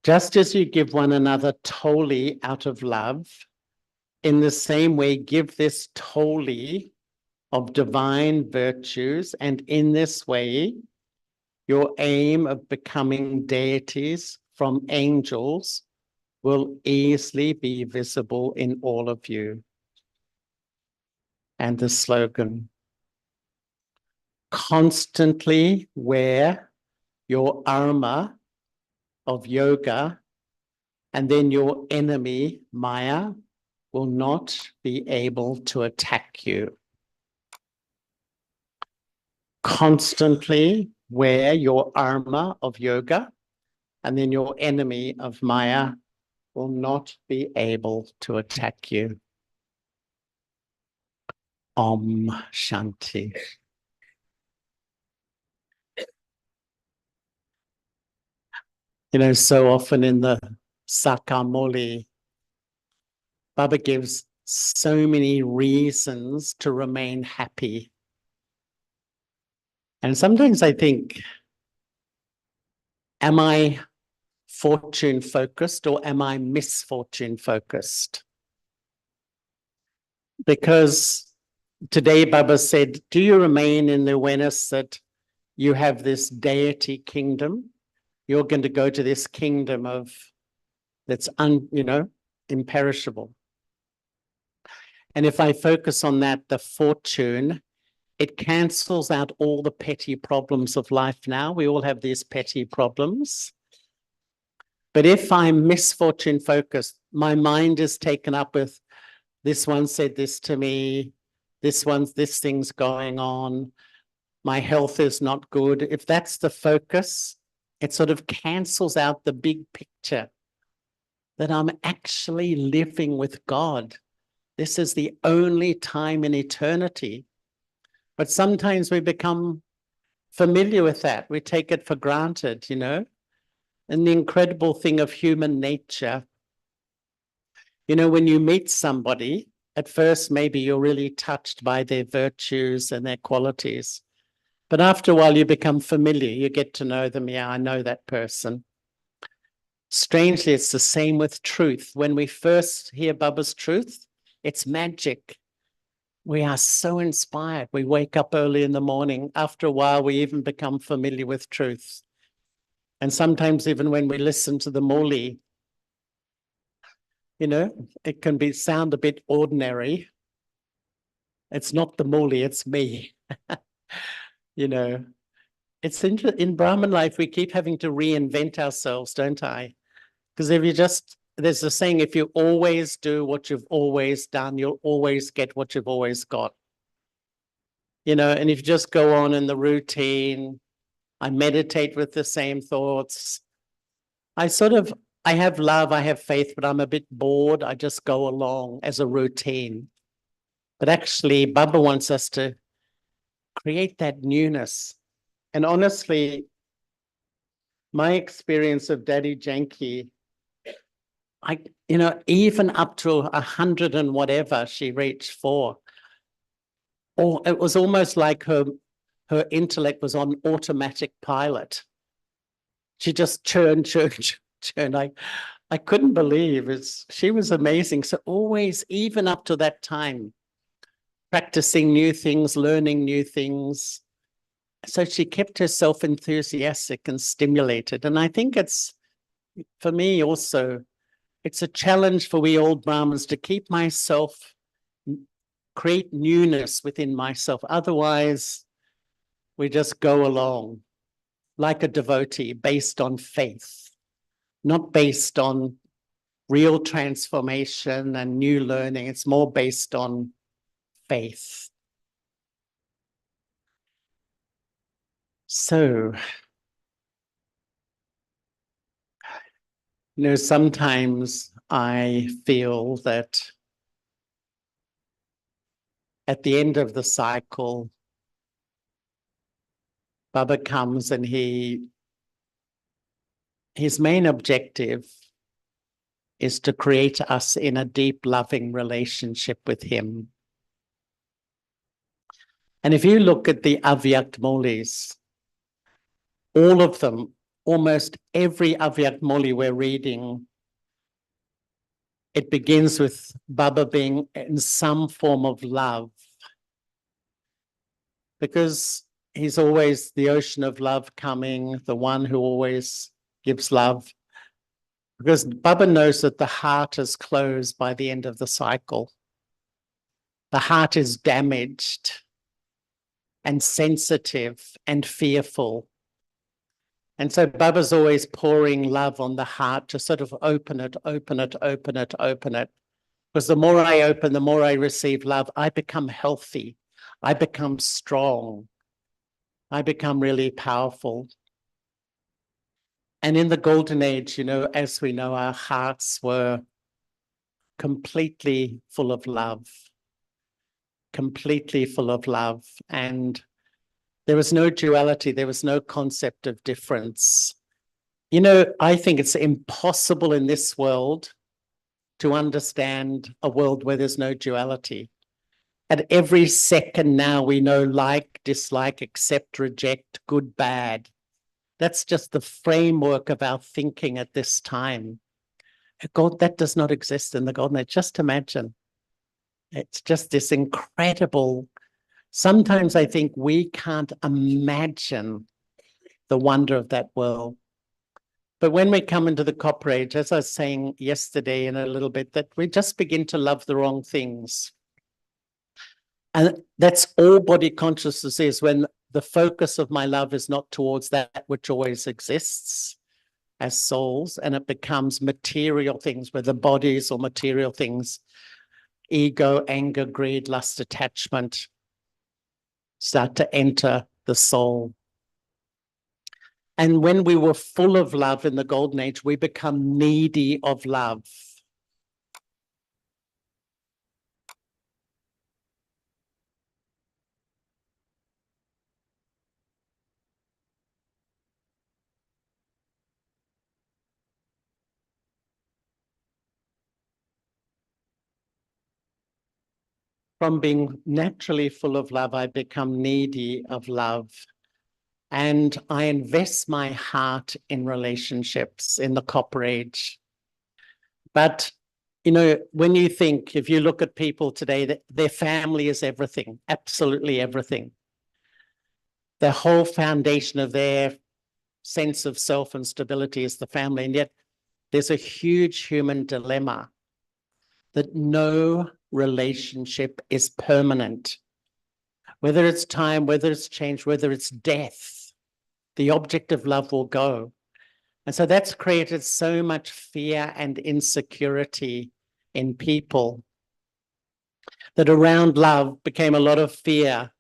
Just as you give one another toli out of love, in the same way, give this toli of divine virtues, and in this way, your aim of becoming deities from angels will easily be visible in all of you. And the slogan, constantly wear your armor of yoga, and then your enemy, Maya, will not be able to attack you. Constantly wear your armor of yoga, and then your enemy of Maya will not be able to attack you. Om Shanti. You know, so often in the Sakamoli, Baba gives so many reasons to remain happy. And sometimes I think, am I fortune focused or am I misfortune focused? Because today Baba said, do you remain in the awareness that you have this deity kingdom? You're going to go to this kingdom of that's imperishable. And if I focus on that, the fortune, it cancels out all the petty problems of life now. We all have these petty problems. But if I'm misfortune focused, my mind is taken up with, this one said this to me, this thing's going on, my health is not good. If that's the focus, it sort of cancels out the big picture. that I'm actually living with God. This is the only time in eternity. But sometimes we become familiar with that. We take it for granted, you know? And the incredible thing of human nature, you know, when you meet somebody, at first maybe you're really touched by their virtues and their qualities. But after a while, you become familiar. You get to know them. Yeah, I know that person. Strangely, it's the same with truth. When we first hear Baba's truth, it's magic. We are so inspired. We wake up early in the morning. After a while, we even become familiar with truth. And sometimes even when we listen to the Murli, you know, it can sound a bit ordinary. It's not the Murli, it's me. You know, it's in Brahman life, we keep having to reinvent ourselves, don't I? Because if you there's a saying, if you always do what you've always done, you'll always get what you've always got. You know, and if you just go on in the routine, I meditate with the same thoughts. I have love, I have faith, but I'm a bit bored. I just go along as a routine. But actually, Baba wants us to create that newness. And honestly, my experience of Daddy Janki, even up to 100 and whatever she reached for, or it was almost like her intellect was on automatic pilot. She just churned. I couldn't believe she was amazing. So always, even up to that time, practicing new things, learning new things. So she kept herself enthusiastic and stimulated. And I think for me also, it's a challenge for we old Brahmins to keep myself, create newness within myself. Otherwise, we just go along like a devotee based on faith, not based on real transformation and new learning. It's more based on faith. So, you know, sometimes I feel that at the end of the cycle, Baba comes and his main objective is to create us in a deep, loving relationship with him. And if you look at the Avyak Mulis, all of them, almost every Avyak Muli we're reading, it begins with Baba being in some form of love, because he's always the ocean of love coming, the one who always gives love. Because Baba knows that the heart is closed by the end of the cycle. The heart is damaged and sensitive and fearful. And so Baba's always pouring love on the heart to sort of open it, open it, open it, open it. Because the more I open, the more I receive love, I become healthy. I become strong. I become really powerful. And in the golden age, you know, as we know, our hearts were completely full of love. Completely full of love. And there was no duality. There was no concept of difference. You know, I think it's impossible in this world to understand a world where there's no duality. At every second now, we know like, dislike, accept, reject, good, bad. That's just the framework of our thinking at this time. God, that does not exist in the Golden Age. Just imagine. It's just this incredible. Sometimes I think we can't imagine the wonder of that world. But when we come into the Copper Age, as I was saying yesterday in a little bit, that we just begin to love the wrong things. And that's all body consciousness is, when the focus of my love is not towards that which always exists as souls, and it becomes material things, whether bodies or material things, ego, anger, greed, lust, attachment, start to enter the soul. And when we were full of love in the golden age, we become needy of love. From being naturally full of love, I become needy of love. And I invest my heart in relationships in the copper age. But, you know, when you think, if you look at people today, that their family is everything, absolutely everything. The whole foundation of their sense of self and stability is the family. And yet there's a huge human dilemma that no relationship is permanent. Whether it's time, whether it's change, whether it's death, the object of love will go. And so that's created so much fear and insecurity in people that around love became a lot of fear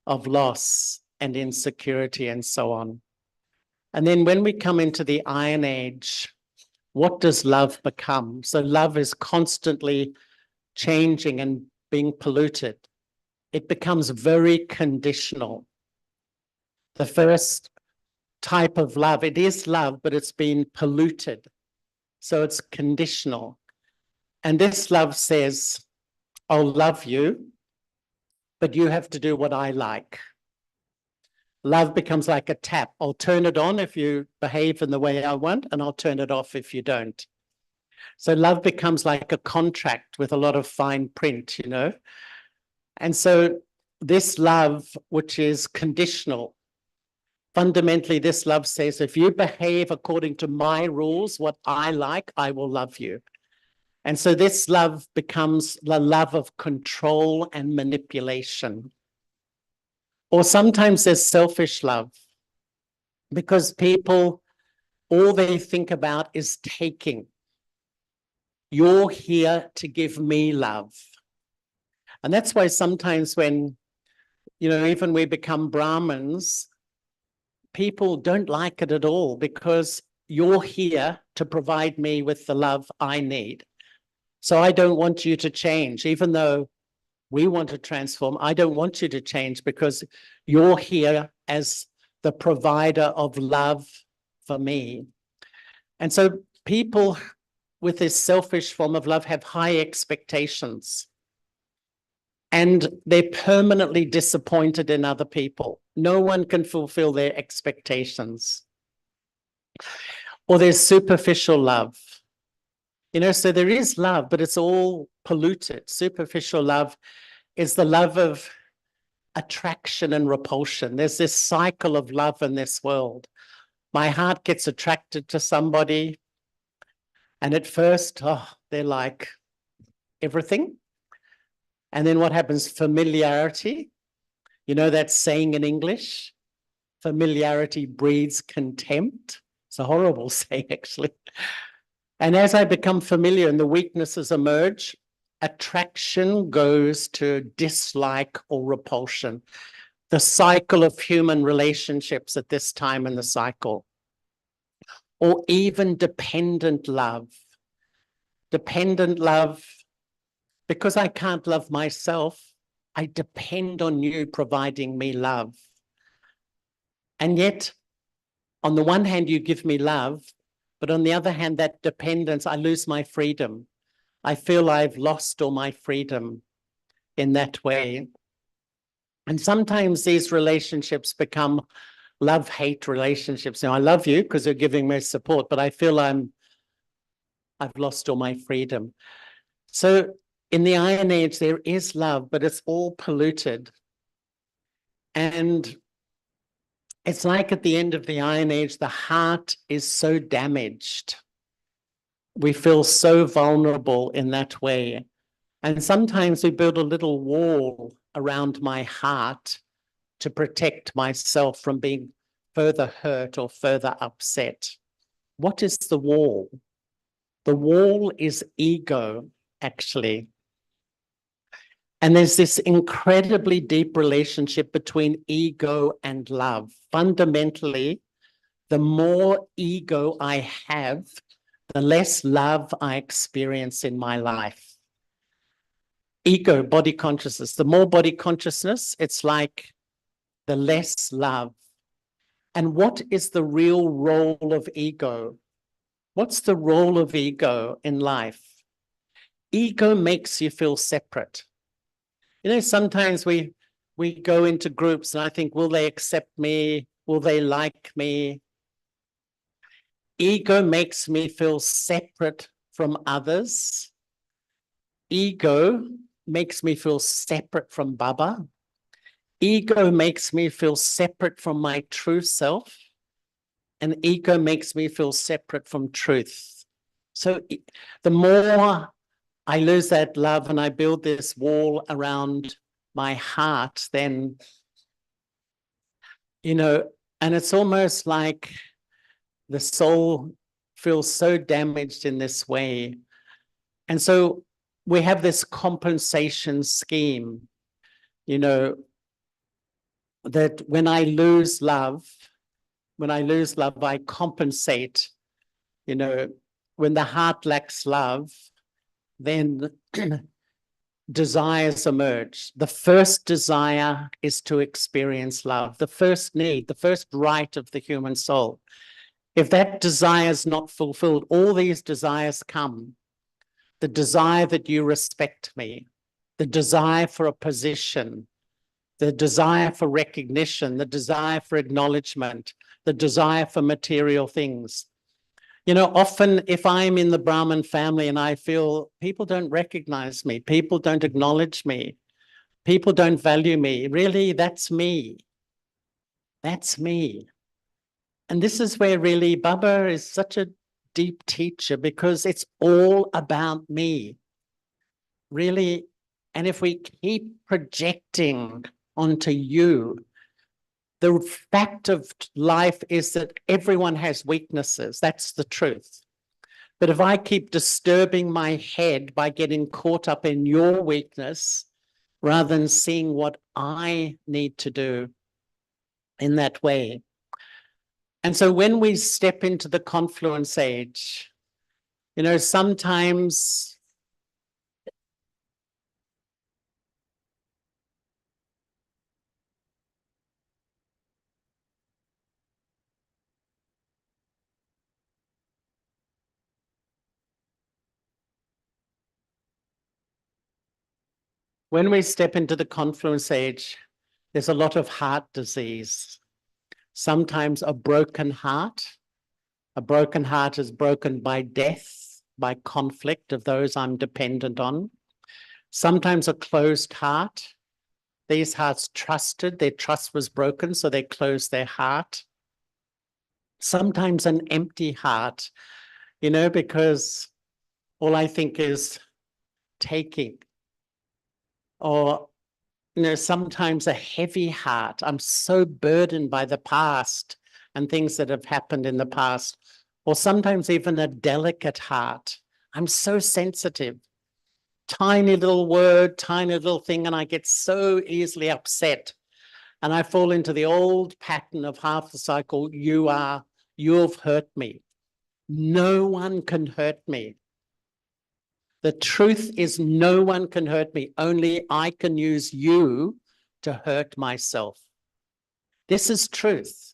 of loss and insecurity and so on. And then when we come into the Iron Age, what does love become? So love is constantly changing and being polluted. It becomes very conditional. The first type of love, it is love, but it's been polluted. So it's conditional. And this love says, I'll love you, but you have to do what I like. Love becomes like a tap. I'll turn it on if you behave in the way I want, and I'll turn it off if you don't. So love becomes like a contract with a lot of fine print, you know. And so this love, which is conditional, fundamentally this love says, if you behave according to my rules, what I like, I will love you. And so this love becomes the love of control and manipulation. Or sometimes there's selfish love, because people, all they think about is taking. You're here to give me love. And that's why sometimes when, you know, even we become Brahmins, people don't like it at all, because you're here to provide me with the love I need. So I don't want you to change, even though we want to transform. I don't want you to change, because you're here as the provider of love for me. And so people with this selfish form of love have high expectations, and they're permanently disappointed in other people. No one can fulfill their expectations. Or there's superficial love. You know, so there is love, but it's all polluted. Superficial love is the love of attraction and repulsion. There's this cycle of love in this world. My heart gets attracted to somebody, and at first, they're like everything. And then what happens? Familiarity. You know that saying in English? Familiarity breeds contempt. It's a horrible saying, actually. And as I become familiar and the weaknesses emerge, attraction goes to dislike or repulsion. The cycle of human relationships at this time in the cycle. Or even dependent love. Dependent love, because I can't love myself, I depend on you providing me love. And yet, on the one hand, you give me love, but on the other hand, that dependence, I lose my freedom. I feel I've lost all my freedom in that way. And sometimes these relationships become love-hate relationships. Now, I love you because you're giving me support, but I feel I've lost all my freedom. So in the Iron Age, there is love, but it's all polluted. And it's like at the end of the Iron Age, the heart is so damaged. We feel so vulnerable in that way. And sometimes we build a little wall around my heart to protect myself from being further hurt or further upset. What is the wall? The wall is ego, actually. And there's this incredibly deep relationship between ego and love. Fundamentally, the more ego I have, the less love I experience in my life. Ego, body consciousness, the more body consciousness, it's like the less love. And what is the real role of ego? What's the role of ego in life? Ego makes you feel separate. You know, sometimes we go into groups and I think, will they accept me? Will they like me? Ego makes me feel separate from others. Ego makes me feel separate from Baba. Ego makes me feel separate from my true self. And ego makes me feel separate from truth. So the more I lose that love and I build this wall around my heart, then, you know, and it's almost like the soul feels so damaged in this way. And so we have this compensation scheme, you know, that when I lose love, I compensate. You know, when the heart lacks love, then desires emerge. The first desire is to experience love, the first need, the first right of the human soul. If that desire is not fulfilled, all these desires come. The desire that you respect me, the desire for a position, the desire for recognition, the desire for acknowledgement, the desire for material things. You know, often if I'm in the Brahmin family and I feel people don't recognize me, people don't acknowledge me, people don't value me, really, that's me. That's me. And this is where really Baba is such a deep teacher, because it's all about me, really. And if we keep projecting onto you, the fact of life is that everyone has weaknesses. That's the truth. But if I keep disturbing my head by getting caught up in your weakness, rather than seeing what I need to do in that way. And so when we step into the confluence age, you know, sometimes when we step into the confluence age, there's a lot of heart disease. Sometimes a broken heart is broken by death, by conflict of those I'm dependent on. Sometimes a closed heart. These hearts trusted, their trust was broken, so they closed their heart. Sometimes an empty heart, you know, because all I think is taking. Or, you know, sometimes a heavy heart. I'm so burdened by the past and things that have happened in the past. Or sometimes even a delicate heart. I'm so sensitive. Tiny little word, tiny little thing, and I get so easily upset. And I fall into the old pattern of half the cycle. You've hurt me. No one can hurt me. The truth is no one can hurt me. Only I can use you to hurt myself. This is truth.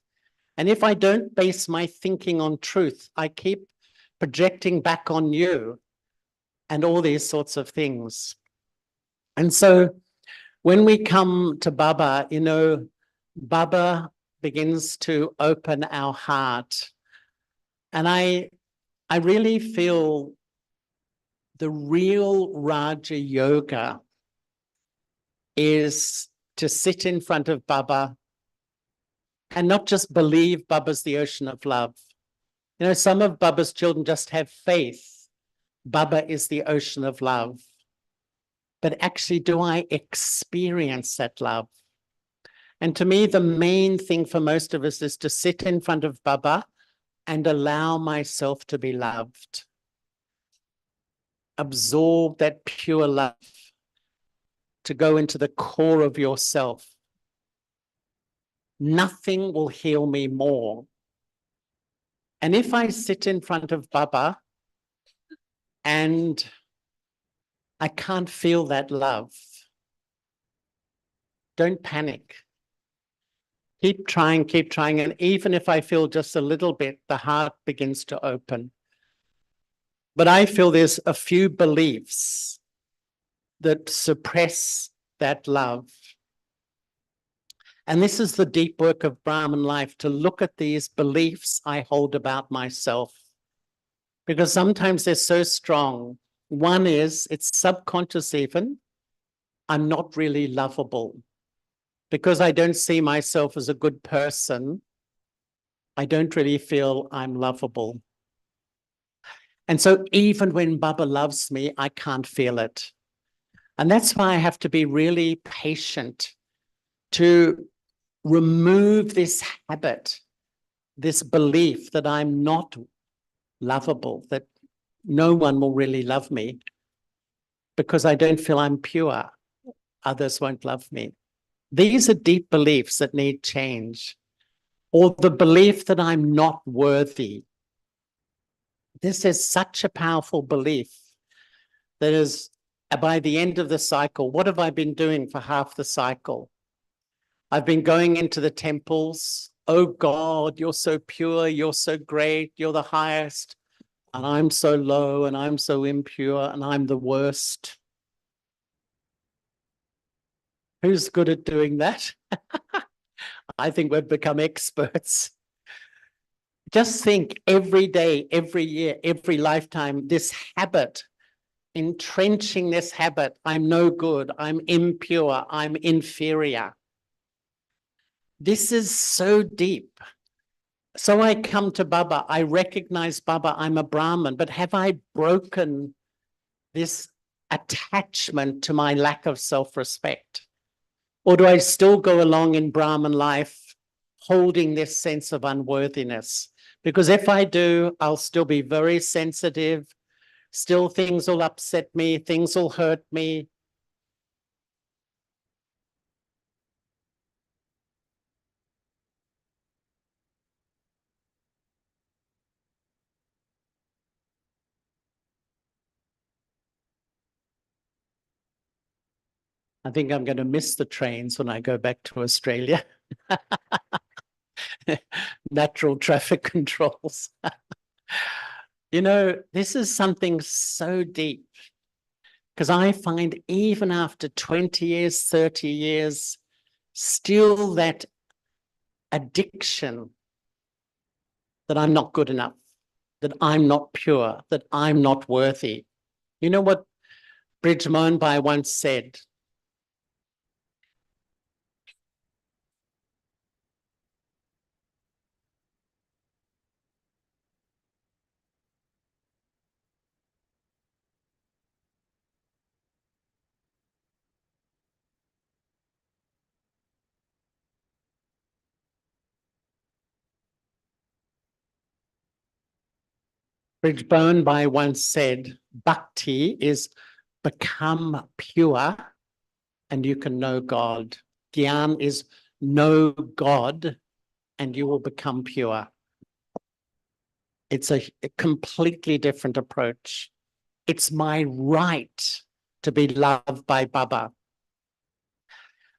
And if I don't base my thinking on truth, I keep projecting back on you and all these sorts of things. And so when we come to Baba, you know, Baba begins to open our heart. And I really feel the real Raja Yoga is to sit in front of Baba and not just believe Baba's the ocean of love. You know, some of Baba's children just have faith. Baba is the ocean of love. But actually, do I experience that love? And to me, the main thing for most of us is to sit in front of Baba and allow myself to be loved. Absorb that pure love, to go into the core of yourself. Nothing will heal me more And if I sit in front of Baba and I can't feel that love, don't panic. Keep trying, keep trying. And even if I feel just a little bit, the heart begins to open. But I feel there's a few beliefs that suppress that love. And this is the deep work of Brahman life, to look at these beliefs I hold about myself. Because sometimes they're so strong. One is, it's subconscious even, I'm not really lovable. Because I don't see myself as a good person, I don't really feel I'm lovable. And so even when Baba loves me, I can't feel it. And that's why I have to be really patient to remove this habit, this belief that I'm not lovable, that no one will really love me because I don't feel I'm pure. Others won't love me. These are deep beliefs that need change. Or the belief that I'm not worthy. This is such a powerful belief that is, by the end of the cycle, what have I been doing for half the cycle? I've been going into the temples. Oh God, you're so pure, you're so great, you're the highest. And I'm so low and I'm so impure and I'm the worst. Who's good at doing that? I think we've become experts. Just think every day, every year, every lifetime, this habit, entrenching this habit, I'm no good, I'm impure, I'm inferior. This is so deep. So I come to Baba, I recognize Baba, I'm a Brahmin, but have I broken this attachment to my lack of self-respect? Or do I still go along in Brahmin life holding this sense of unworthiness? Because if I do, I'll still be very sensitive. Still things will upset me, things will hurt me. I think I'm going to miss the trains when I go back to Australia. Natural traffic controls. You know, this is something so deep, because I find even after 20 years, 30 years, still that addiction that I'm not good enough, that I'm not pure, that I'm not worthy. You know what Bridge Mohanbhai once said? Bridge Mohanbhai once said, bhakti is become pure and you can know God. Gyan is know God and you will become pure. It's a completely different approach. It's my right to be loved by Baba.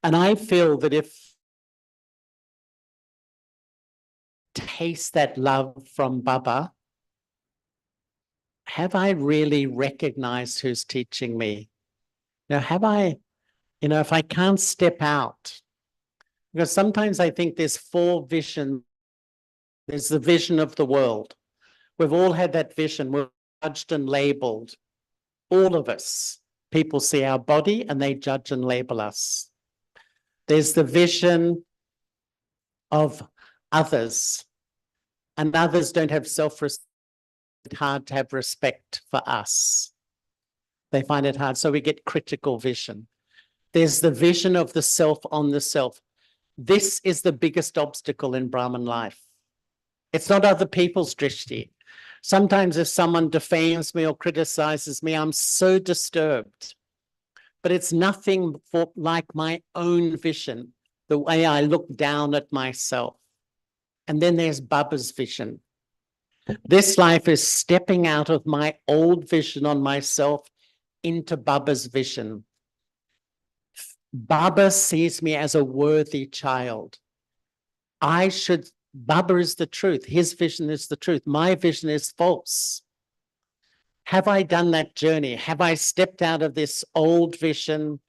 And I feel that if taste that love from Baba, have I really recognized who's teaching me? Now, have I, if I can't step out, because sometimes I think there's four visions. There's the vision of the world. We've all had that vision. We're judged and labeled. All of us. People see our body and they judge and label us. There's the vision of others. And others don't have self-respect. It's hard to have respect for us. They find it hard. So we get critical vision. There's the vision of the self on the self. This is the biggest obstacle in Brahman life. It's not other people's drishti. Sometimes if someone defames me or criticizes me, I'm so disturbed. But it's nothing like my own vision, the way I look down at myself. And then there's Baba's vision. This life is stepping out of my old vision on myself into Baba's vision. Baba sees me as a worthy child. Baba is the truth. His vision is the truth. My vision is false. Have I done that journey? Have I stepped out of this old vision?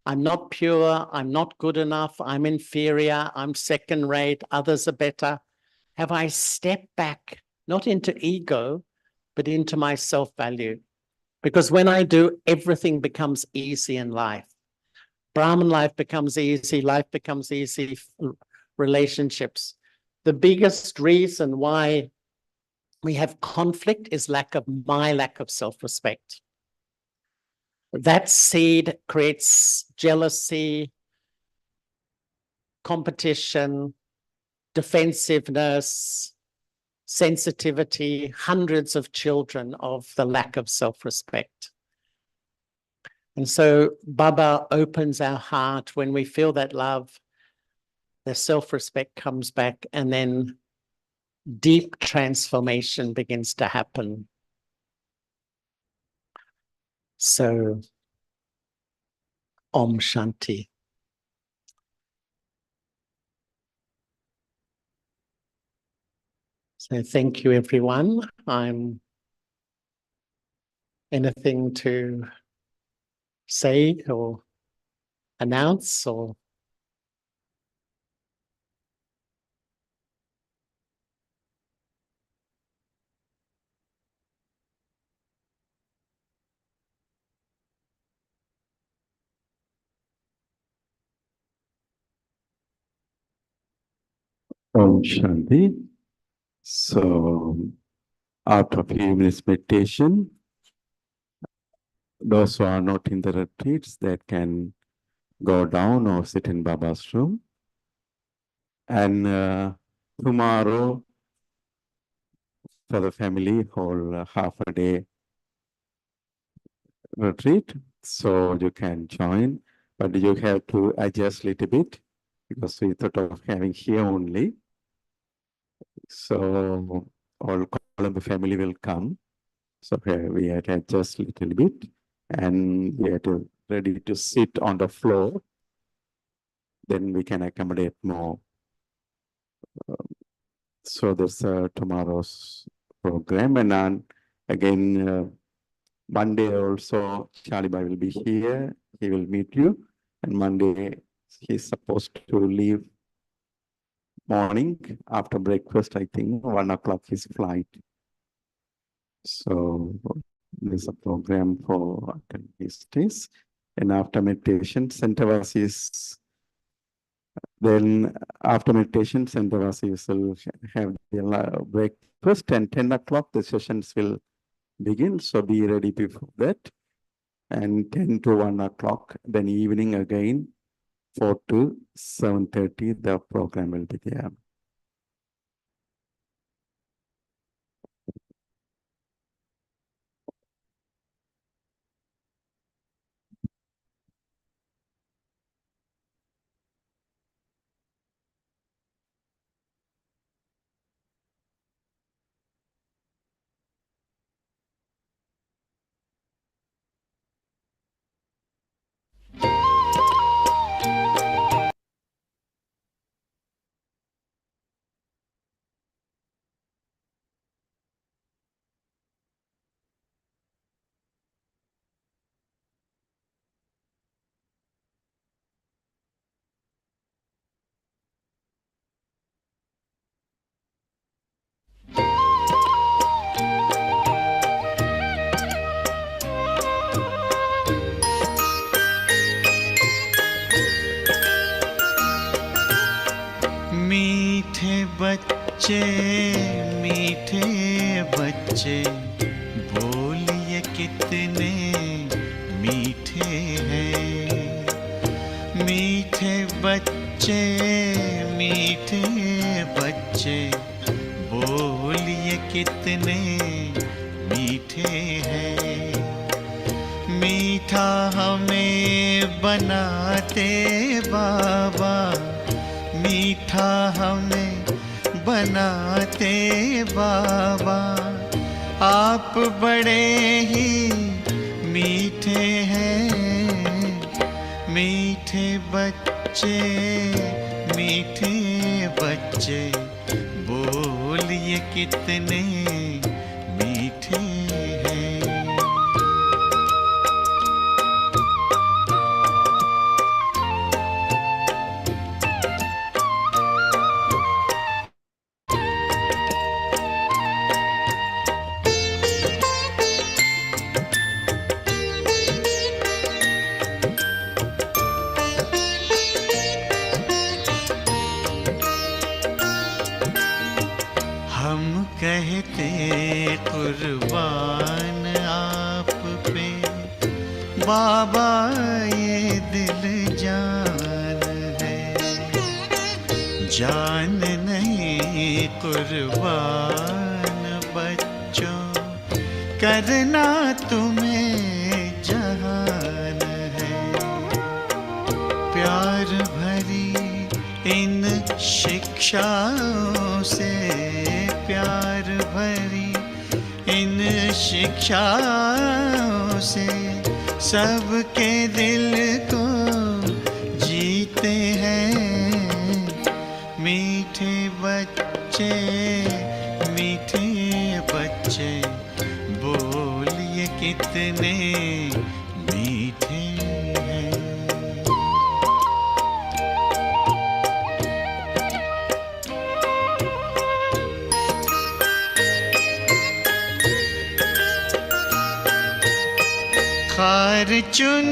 I'm not pure. I'm not good enough. I'm inferior. I'm second rate. Others are better. Have I stepped back, not into ego, but into my self-value? Because when I do, everything becomes easy in life. Brahman life becomes easy. Life becomes easy. Relationships. The biggest reason why we have conflict is lack of self-respect. That seed creates jealousy, competition, defensiveness, sensitivity, hundreds of children of the lack of self-respect. And so Baba opens our heart when we feel that love, the self-respect comes back, and then deep transformation begins to happen. So, Om Shanti. So thank you, everyone. Anything to say or announce or? Om Shanti. So, after a few minutes meditation, those who are not in the retreats, that can go down or sit in Baba's room. And tomorrow, for the family, whole half a day retreat, so you can join, but you have to adjust a little bit because we thought of having here only. So all Colombo family will come. So we have to adjust a little bit, and we are ready to sit on the floor. Then we can accommodate more. So there's tomorrow's program, and then again Monday also Charlie Bhai will be here. He will meet you, and Monday he's supposed to leave morning after breakfast. I think 1 o'clock his flight. So there's a program for these days. And after meditation, Centavasi then after meditation, Centavasi will have the breakfast, and 10 o'clock the sessions will begin. So be ready before that. And 10 to 1 o'clock, then evening again, 4 to 7:30, the program will be there. मीठे बच्चे बोलिए कितने मीठे हैं। मीठे बच्चे बोलिए कितने मीठे हैं। मीठा हमें बनाते बाबा, मीठा हमें बनाते बाबा, आप बड़े ही मीठे हैं। मीठे बच्चे, मीठे बच्चे, बोलिए कितने मीठे हैं। हम कहते कुर्बान आप पे बाबा, ये दिल जान है। जान नहीं कुर्बान बच्चों, करना तुम्हें जहान है। प्यार भरी इन शिक्षाओं से, प्यार भरी इन शिक्षाओं से, सबके दिल को जीते हैं। मीठे बच्चे, मीठे बच्चे, बोलिए कितने मीठे हैं। खार चुन